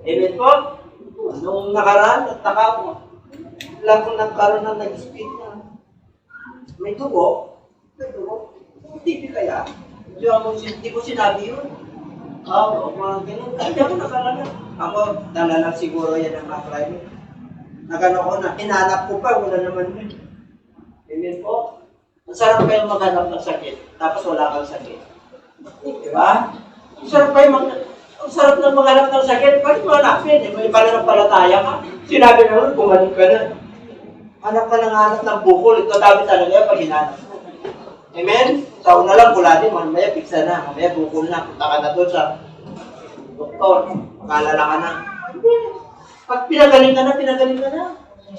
Amen po? Nung nakaraan, nagtaka ko. Wala kong nagkaroon ng nag-speed na. May dugo. May dugo. Hindi kaya. Hindi ko sinabi yun. Mga ganun. Hindi ako nakalala. Ako, dala lang siguro yan ang private. Nagano ko na. Hinanap ko pa, wala naman yun. Amen po? Ang sarap kayo maghanap ng sakit, tapos wala kang sakit. Diba? Ang sarap na maghanap ng sakit, bakit mo hanapin? May pananampalataya ka. Sinabi naman, bumalik ka na. Hanap ka ng bukol. Ito dami talaga pag hinanap mo. Amen? Sa una lang, kulatin, mamaya piksa na, mamaya bukol na. Punta ka na doon sa doktor. Makalala ka na. Pag pinagaling ka na.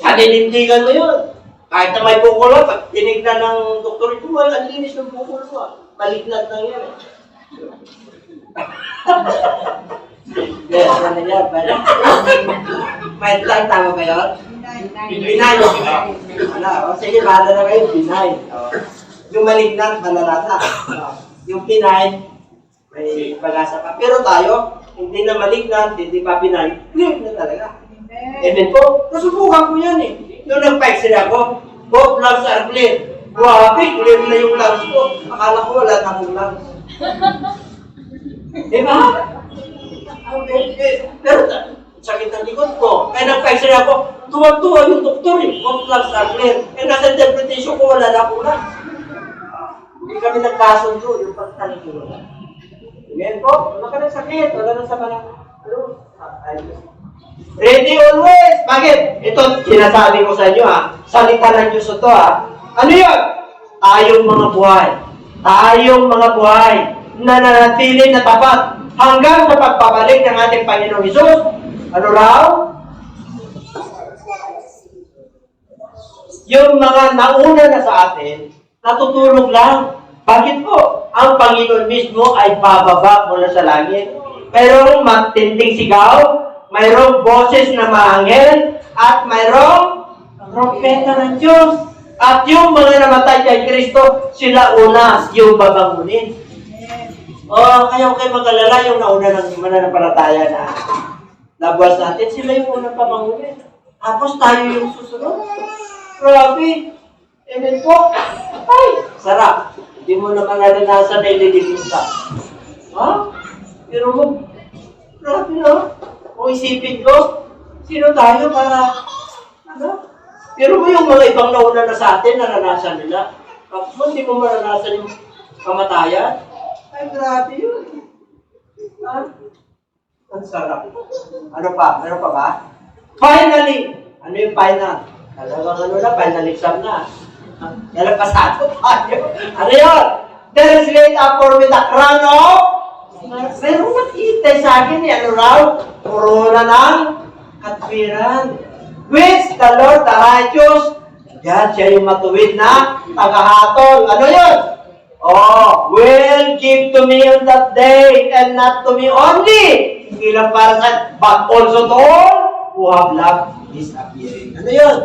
Halinindigan mo yun. Kahit na may bukol mo, pag tinignan ng doktor ito, ang linis ng bukol mo. Malignat na yan. Yes, ano yan? May lang, tama ba yun? Binay. Sige, bahala na kayo, binay. Yung malignant, malala na. Yung pinay, may pag-asa pa. Pero tayo, hindi na malignant, hindi pa pinay, clear na talaga. Amen po? Nasubukan ko yan eh. Nung nag-vaccine ako, both lungs are clear. Grabe, clear na yung lungs ko. Akala ko wala na akong lungs. Diba? Pero sakit ang likod ko. Kaya nag-vaccine ako, tuwag-tuwa yung doktor eh. Both lungs are clear. Kaya nasa interpretation ko, wala na akong lungs. Hindi kami nagkasundo, yung pagtanig ko. Amen po? Wala ka ng sakit, wala nang sama ng ready always! Bakit? Ito, sinasabi ko sa inyo ha. Salita ng Diyos ito ha. Ano yun? Tayong mga buhay na nanatili na tapat hanggang sa pagpabalik ng ating Panginoong Hesus. Ano raw? Yung mga nauna na sa atin, natutulog lang. Bakit po? Ang Panginoon mismo ay bababa mula sa langit. Pero matinding sigaw, mayroong boses na maanghel, at mayroong propeta ng Diyos. At yung mga namatay kay Kristo, sila una yung babangunin. Kaya kayo mag-alala yung nauna ng mananampalataya na nabuwas natin, sila yung unang babangunin. Tapos tayo yung susunod. Grabe. Amen po. Ay, sarap. Hindi mo naman naranasan na ililipin ka. Ha? Pero mo, grabe na. Kung isipin ko, sino tayo para, Pero mo yung mga ibang nauna na sa atin, naranasan nila. Kapag mo, hindi mo maranasan yung kamatayan. Ay, grabe yun. Ha? Ang sarap. Ano pa? Meron pa ba? Finally! Ano yung final? Talagang final exam na. Pasado tayo. Ano yun? There is laid up for me the crown of pero makita sa akin ano raw? Corona ng katwiran. Which the Lord, the righteous, yan siya yung matuwid na tagahatol. Ano yun? Will give to me on that day, and not to me only. Hindi lang para sa, but also to all who have loved his appearing. Ano yun?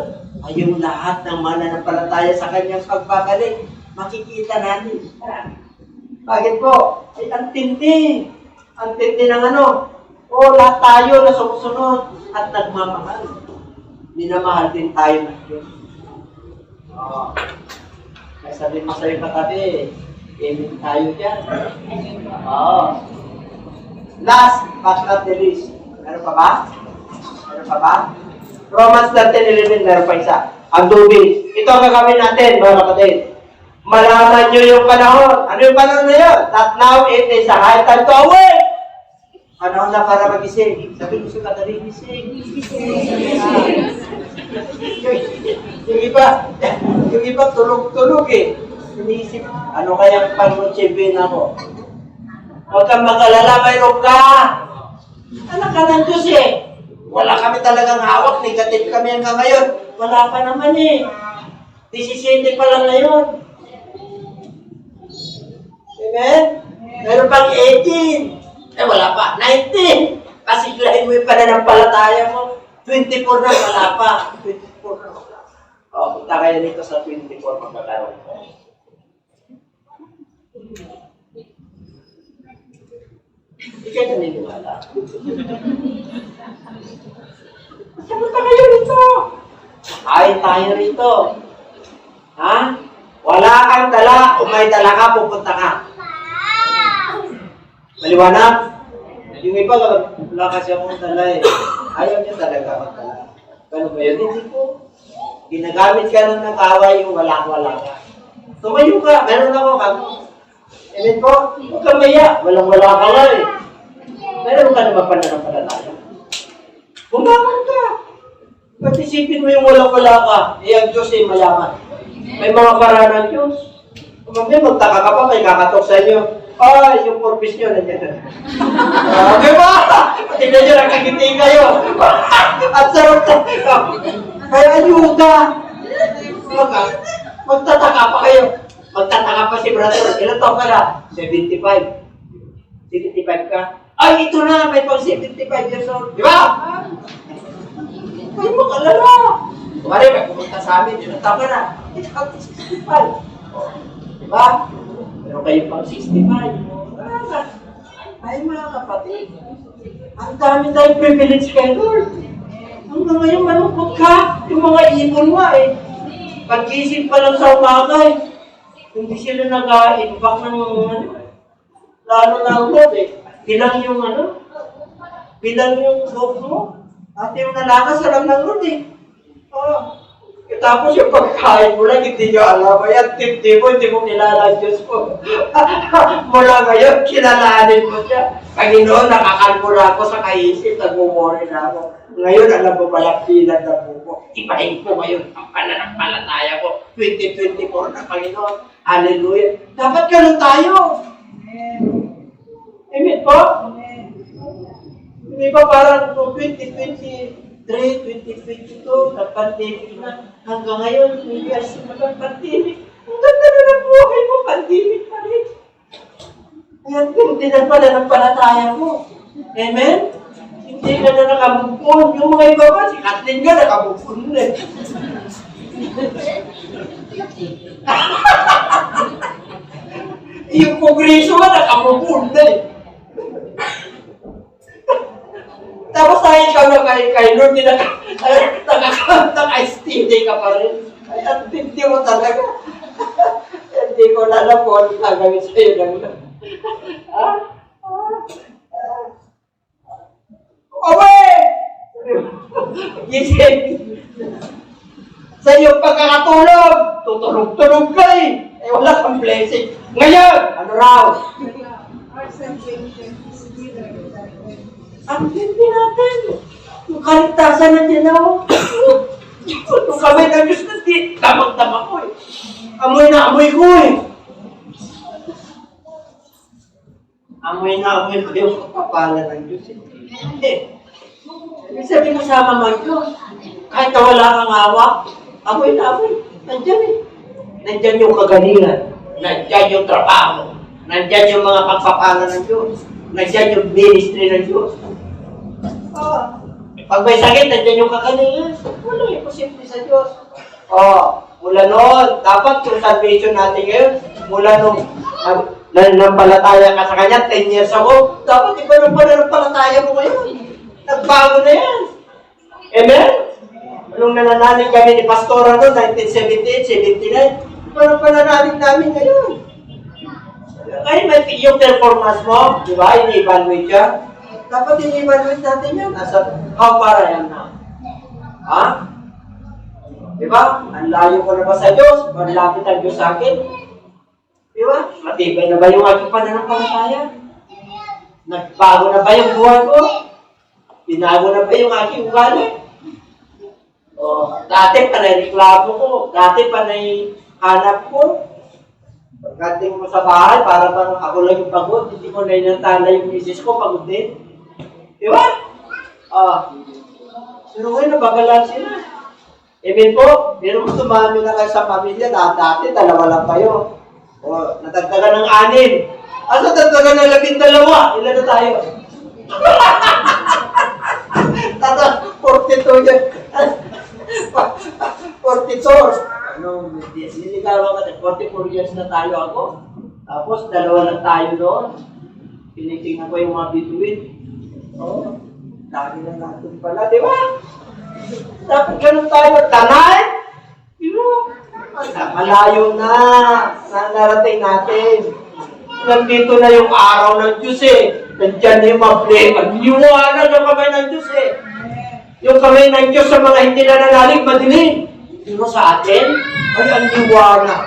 Ay yung lahat ng mananampalataya sa kanyang pagbabalik, makikita natin. Bakit po? Ay, ang tindi. Ang tindi ng ano? Lahat tayo na sumusunod at nagmamahal. Minamahal din tayo ng Diyos. Kaya sabihin mo sa'yo katabi, amen tayo dyan. Last but not the least. Meron pa ba? Romans 13:11, meron pa isa. Ang dubis. Ito ang gagawin natin, mga kapatid. malaman nyo yung panahon. Ano yung panahon na yun? That now it is a high time to awake. Panahon na para magising. Sabi ko sa katabi, gising. yung iba tulog-tulog eh. Iniisip, ano kayang pag-chibin ako? Huwag kang mag-alala, mayroon ka. Anak ka ng Diyos eh. Wala kami talagang hawak, negative kami hanggang ngayon. Wala pa naman eh. 17 pa lang ngayon. Amen? Meron pang 18. Eh wala pa. 19. Kasi sigurahin mo yung pananampalataya mo. 24 na wala pa. 24 na wala. O, punta kayo dito sa 24 magkakaroon ko. Hindi kayo naniniwala. Punta kayo dito. Ay, tayo rito. Ha? Wala kang dala. Kung may dala ka, pupunta ka. Maliwanag? Yung iba, wala kasi akong dala eh. Ayaw niya talaga magdala. Ano ba yun? Hindi po. Ginagamit ka ng nakaway yung wala-wala ka. Tumayo ka. Meron ako kamo. Amen po? Huwag ka maya. Walang-wala ka lang eh. Meron ka naman pananampalataya. Bumangon ka. Ba't isipin mo yung walang-wala ka? Eh, ang Diyos ay mayaman. May mga paraan ng Diyos. Mamaya magtaka ka pa, may kakatok sa inyo. Ay, yung purpose nyo, nandiyan. Okay ba? Tingnan nyo, nakagiti kayo. At sarap na. Kaya ayuda. Magtataka pa kayo. Magtataka pa si brother. Ilan taon ka na? 75. 75 ka? Ay, ito na. May pang 75 years old. Di ba? Ay, makalala. Kumari, may pumunta sa amin. Ilan taon ka na? Ikaw, 65. Di ba? Pero kayo pang 65. Ay, mga kapatid. Ang dami tayong privilege kay Lord. Hanggang ngayon, malungkot ka. Yung mga ibon nga eh. Pag-isip pa lang sa umaga eh. Hindi sila nag-impact ng lalo na ang Lord eh. Bilang yung bilang yung loob mo. At yung nalakas alam ng Lord eh. Tapos yung pagkain mo lang, hindi nyo alam. Ayan, hindi mo kilala ang Diyos mo. Mula ngayon, kilalanin mo siya. Panginoon, nakakalmula ako sa kaisip, nag-umori na ako. Ngayon, alam mo pala, pilan na po. Ipahin ko ngayon ang pananampalataya ko. 2024 na, Panginoon. Hallelujah. Dapat ganun tayo. Amen po? Hindi ba parang 2023, 2022, nag-pandemic na. Hanggang ngayon, hindi kasi mag-pandemic. Ang ganda na ng buhay mo, pandemic pa rin. Ayan, hindi na pala ng palataya mo. Amen? Hindi ka na nakabukon. Yung mga iba ba, si Kathleen nga nakabukon na eh. Yung kongreso nga nakabukon na eh. Tapos tayo ikaw na kay Lord, naka-STD ka pa rin. At hindi mo talaga. Hindi ko alam po ano gagawin sa'yo ng Lord. Away! Gising! Sa iyong pagkakatulog, tutulog-tulog ka eh. Eh wala kang blessing. Ngayon, ano raw? Ang hindi natin. Yung kaligtasan nandiyan ako. Yung kamay ng Diyos na damag-damag ko eh. Amoy na amoy ko eh. Amoy na amoy ko yung kapapala ng Diyos eh. Ibig sabihin mo sa mama Diyos, kahit na wala kang hawak, amoy na amoy. Nandiyan eh. Nandiyan yung kagalingan. Nandiyan yung trabaho. Nandiyan yung mga pagpapala ng Diyos. Nandiyan yung ministry ng Diyos. Pag may sakit, nandiyan yung kakalingan. Walang imposible sa Diyos. Mula noon, dapat yung salvation natin ngayon, mula nung nanampalataya ka sa Kanya, 10 years ago, dapat iba ng pananampalataya mo ngayon. Nagbago na yan. Amen? Nung nananalig kami ni Pastora noon, 1978, 79, iba ng pananalig namin ngayon. Kaya may yung performance mo, di ba, ini-evaluate ka. Dapat ini-evaluate natin yan. How far I am now? Ha? Di ba? Ang layo ko na ba sa Diyos? Malapit ang Diyos sa akin? Di ba? Matibay na ba yung aking pananampalataya? Nagbago na ba yung buhay ko? Binago na ba yung aking ugali? O, dati panay reklamo ko, dati panay hanap ko. Pagdating mo sa bahay, para bang ako lang yung pagod, hindi ko na inantala yung misis ko, pagod din. Di ba? Pero ngayon, nabagalan sila. Amen po, meron mo tumami na kayo sa pamilya, dati, dalawa lang kayo. O, natagdagan ng 6. Asa natagdagan ng 12? Ilan na tayo? Tata, 42 yan. 42. Ano, niligawan ka na, 44 years na tayo ako. Tapos, 2 lang tayo doon. Tinitingnan ko yung mga bituin. Oo, dami na natin pala, di ba? Dapat ganun tayo, tanay. Di ba? Malayo na. Narating natin. Nandito na yung araw ng Diyos eh. Nandiyan na yung mga flame. Ang liwanag ng kamay ng Diyos eh. Yung kamay ng Diyos sa mga hindi nananalig, madilim. Pero sa atin, ay ang liwanag.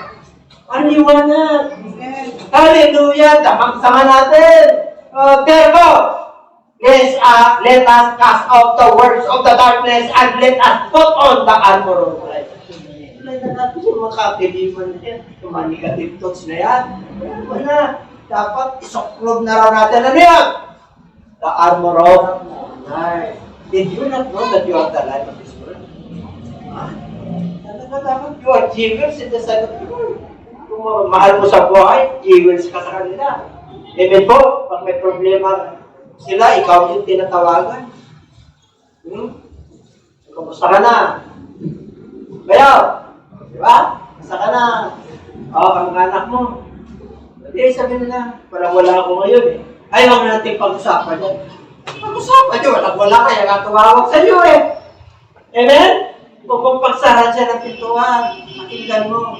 Ang liwanag. Hallelujah! Sama natin. Therefore, let us cast out the works of the darkness and let us put on the armor of Christ. Wala na natin yung mga kapiliman na yan. Yung mga negative thoughts na yan. Wala. Dapat isoklob na raw natin. Ano yan? The armor of Christ. Did you not know that you are the light of this world? Dapat you are jewels in the sight of the world. Kung mahal mo sa buhay, jewels ka sa kanila. Amen po, pag may problema sila, ikaw yung tinatawagan. Kumusta ka na? Bayaw, di ba? Kumusta ka na? Ang anak mo. Hindi, sabi nila, wala ako ngayon eh. Ay, huwag natin pag-usapan yan. Pag-usapan yun, wala kaya nga tumawag sa iyo eh. Amen? Kung pagsahan siya ng pintuan, pakinggan mo.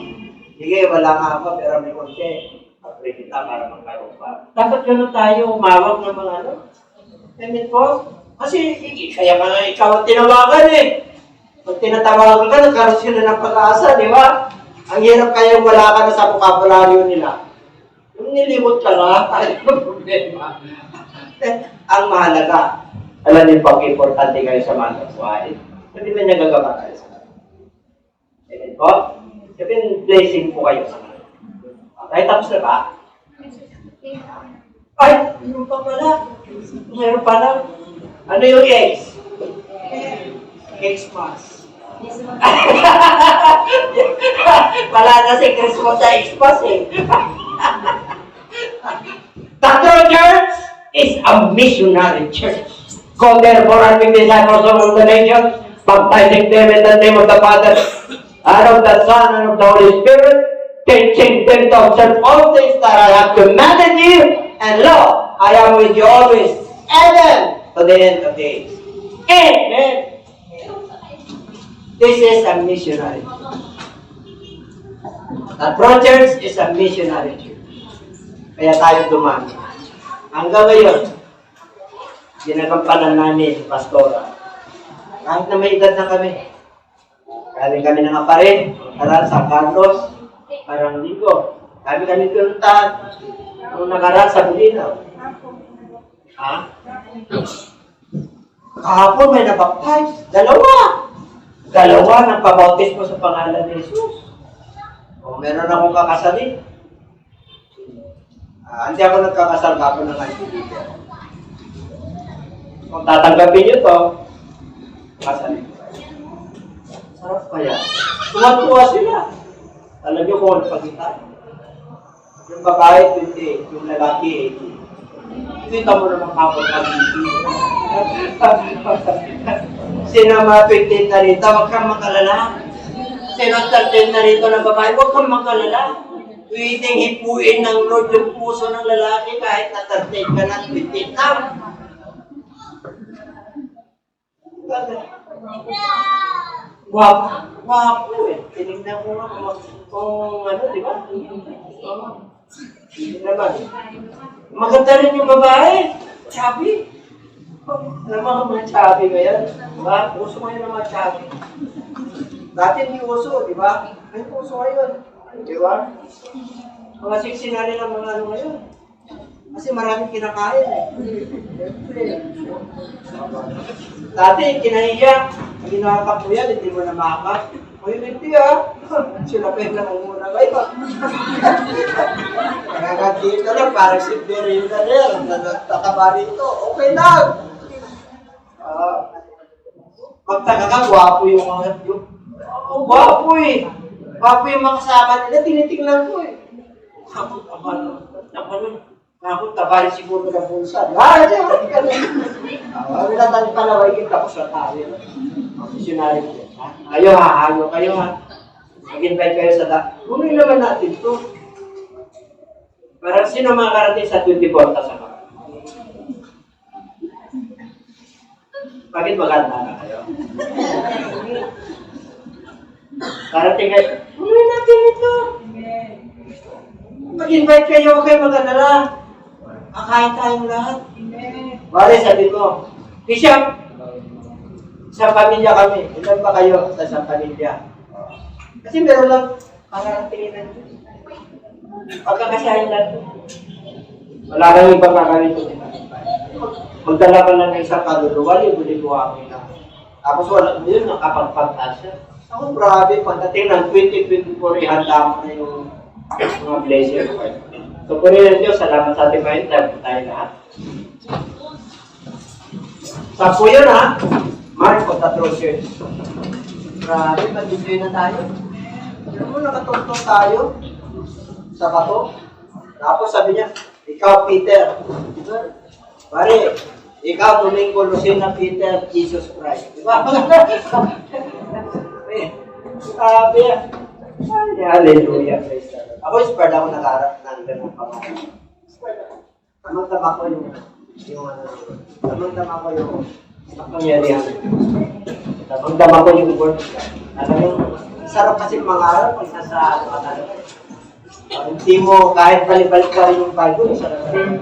Sige, wala nga ako, pero may konti. Pag-pray kita para magkaroon pa. Dapat gano'n tayo, umawag ng mga ano. Amen po? Kasi, kaya nga ikaw ang tinawagan eh. Pag tinatawagan ka, nagkaroon sila ng pag-asa, di ba? Ang hirap kaya wala ka na sa vocabulary nila. Kung nilimot ka na, tayo ng problema. Ang mahalaga, alam niyo pag importante kayo sa mga buhay. Hindi ba niya gagawa kayo sa mga? Amen po? Sabihin, blessing po kayo sa mga. Okay, tapos na ba? Ay, yung pa pala. Meron pa lang. Ano yung X? Xmas. Wala na si Christmas sa Xmas eh. The true church is a missionary church. Go therefore and make disciples of all the nations, baptizing them in the name of the Father, and of the Son, and of the Holy Spirit, teaching them to observe all things that I have commanded you, and lo, I am with you always, even to the end of days. Amen. This is a missionary. The true church is a missionary church. Kaya tayo dumami. Hanggang ngayon, ginagampanan namin, pastora. Kahit na may edad na kami. Galing kami ng Aparin, nakaraan sa Carlos, parang linggo. Kami pinuntahan nung nakaraan sa Bulinaw. Ha? Kahapon may nabaptize. Dalawa ng pabautismo sa pangalan ni Jesus. O meron akong kakasalin. Hindi ako nagkakasal ako ng anti-leader. Kung tatanggapin nyo to, kasalin ko kayo. Sarap kaya. Tuwa-tuwa sila. Alam nyo kung ano pagitan. Yung babae, 28. Yung lalaki, 18. Kita mo naman kapag sino mga 28 na rito, huwag kang makalala. Sino 13 na rito na babae, huwag kang makalala. Pwedeng hipuin ng Lord yung puso ng lalaki kahit na 13 ka na, 28 na. Wapo eh. Tinignan ko nga kung ano, di ba? Hindi naman. Maganda rin yung babae. Chubby. Alam mo mga chubby ngayon? Diba? Uso ngayon ng mga chubby. Dati hindi uso, di ba? Ay, uso ngayon. Di ba? Mga siksi na rin ang mga ano ngayon. Kasi maraming kinakain eh. Dati, kinahiya. Pag inakap mo yan, hindi mo na makakap. Uy, hindi ah. Sila pa yung namumuna kayo. Nakakatito lang, parang si Berry na rin. Natakaba rito. Okay lang. Pagtaka ka, gwapo yung mga yun. Gwapo eh. Gwapo yung mga kasama nila, tinitingnan ko eh. Ako, tabari siguro ng bulsa. Diyan, dati ka na. Kami na tayo palaway, kita ko sa tayo. Misyonary ko. Kayo ha. Mag-invite kayo sa kunin naman natin ito. Parang sino makakarating sa 24 sa mga? Bakit maganda na kayo? Karating kayo, kunin natin ito. Mag-invite kayo, huwag kayo mag-alala. Kakain tayong lahat. Bale, sabi ko, Bishop, sa pamilya kami. Ilan ba kayo sa isang pamilya? Kasi meron lang pararatingin na ito. Pagkakasahin natin. Wala kang ibang kakawin ito. Magdala ka lang ng isang kaluluwa, libo-libo kami na. Tapos wala mo yun, nakapagpagtas siya. Ako, grabe, pagdating ng 2024, ihanda mo na yung mga blessings. So, purihin ng Diyos, salamat sa ating mga tayo lahat. Sampo yun ha, Marco Tatrosir. Grabe, mag-enjoy na tayo. Alam mo, nakatungtong tayo sa bato. Tapos sabi niya, ikaw Peter. Pare, ikaw Domingo Lucena Peter, Jesus Christ. Diba? Sabi yan. Hallelujah, praise the Lord. Ako, inspired ako nag-arap ng ganang pangalan. Tamang-tama ko yung tamang-tama ko yung pangyarihan. Tamang-tama ko yung word. Alam mo, sarap kasi mangarap pag nasa ano. Hindi mo, kahit balik-balik pa rin yung Bible, sarap rin.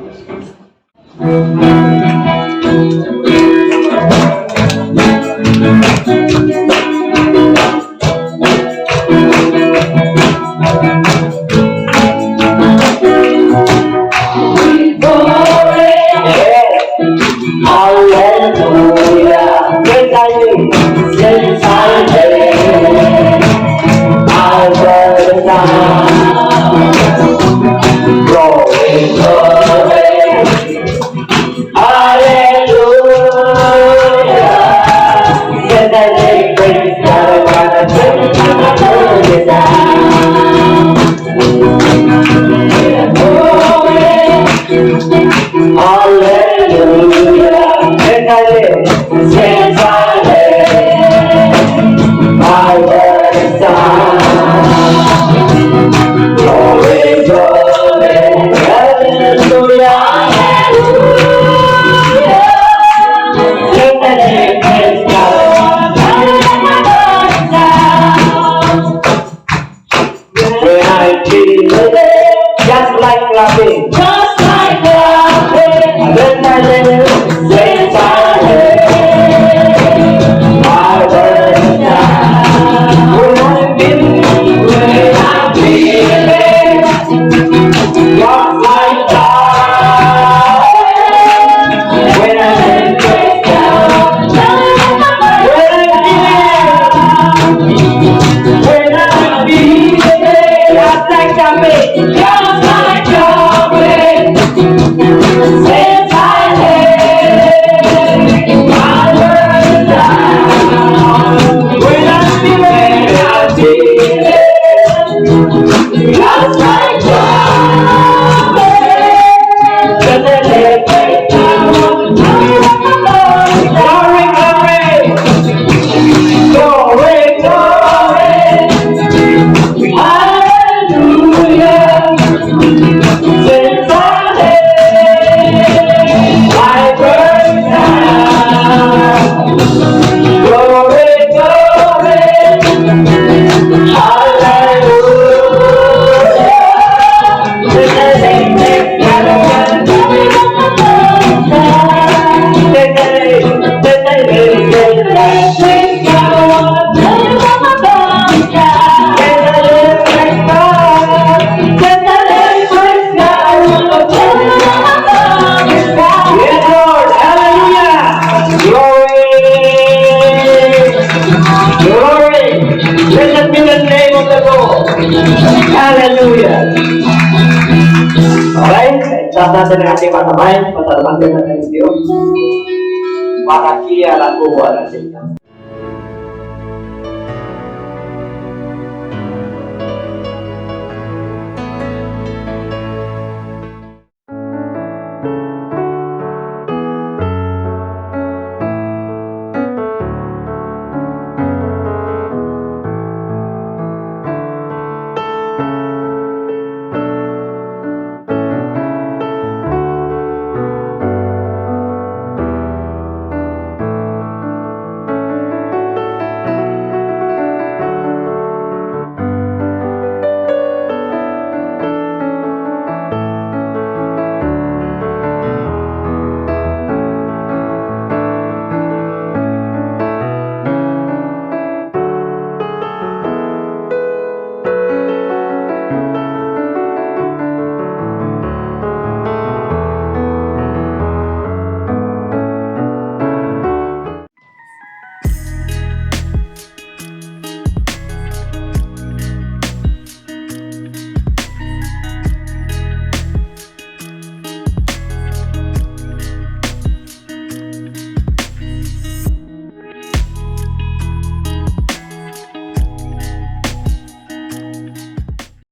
Glory, glory. Hallelujah! Okay, taas natin ang ating mga kamay, pasalamatan natin ng Diyos. Makakiya lang po wala sa inyo.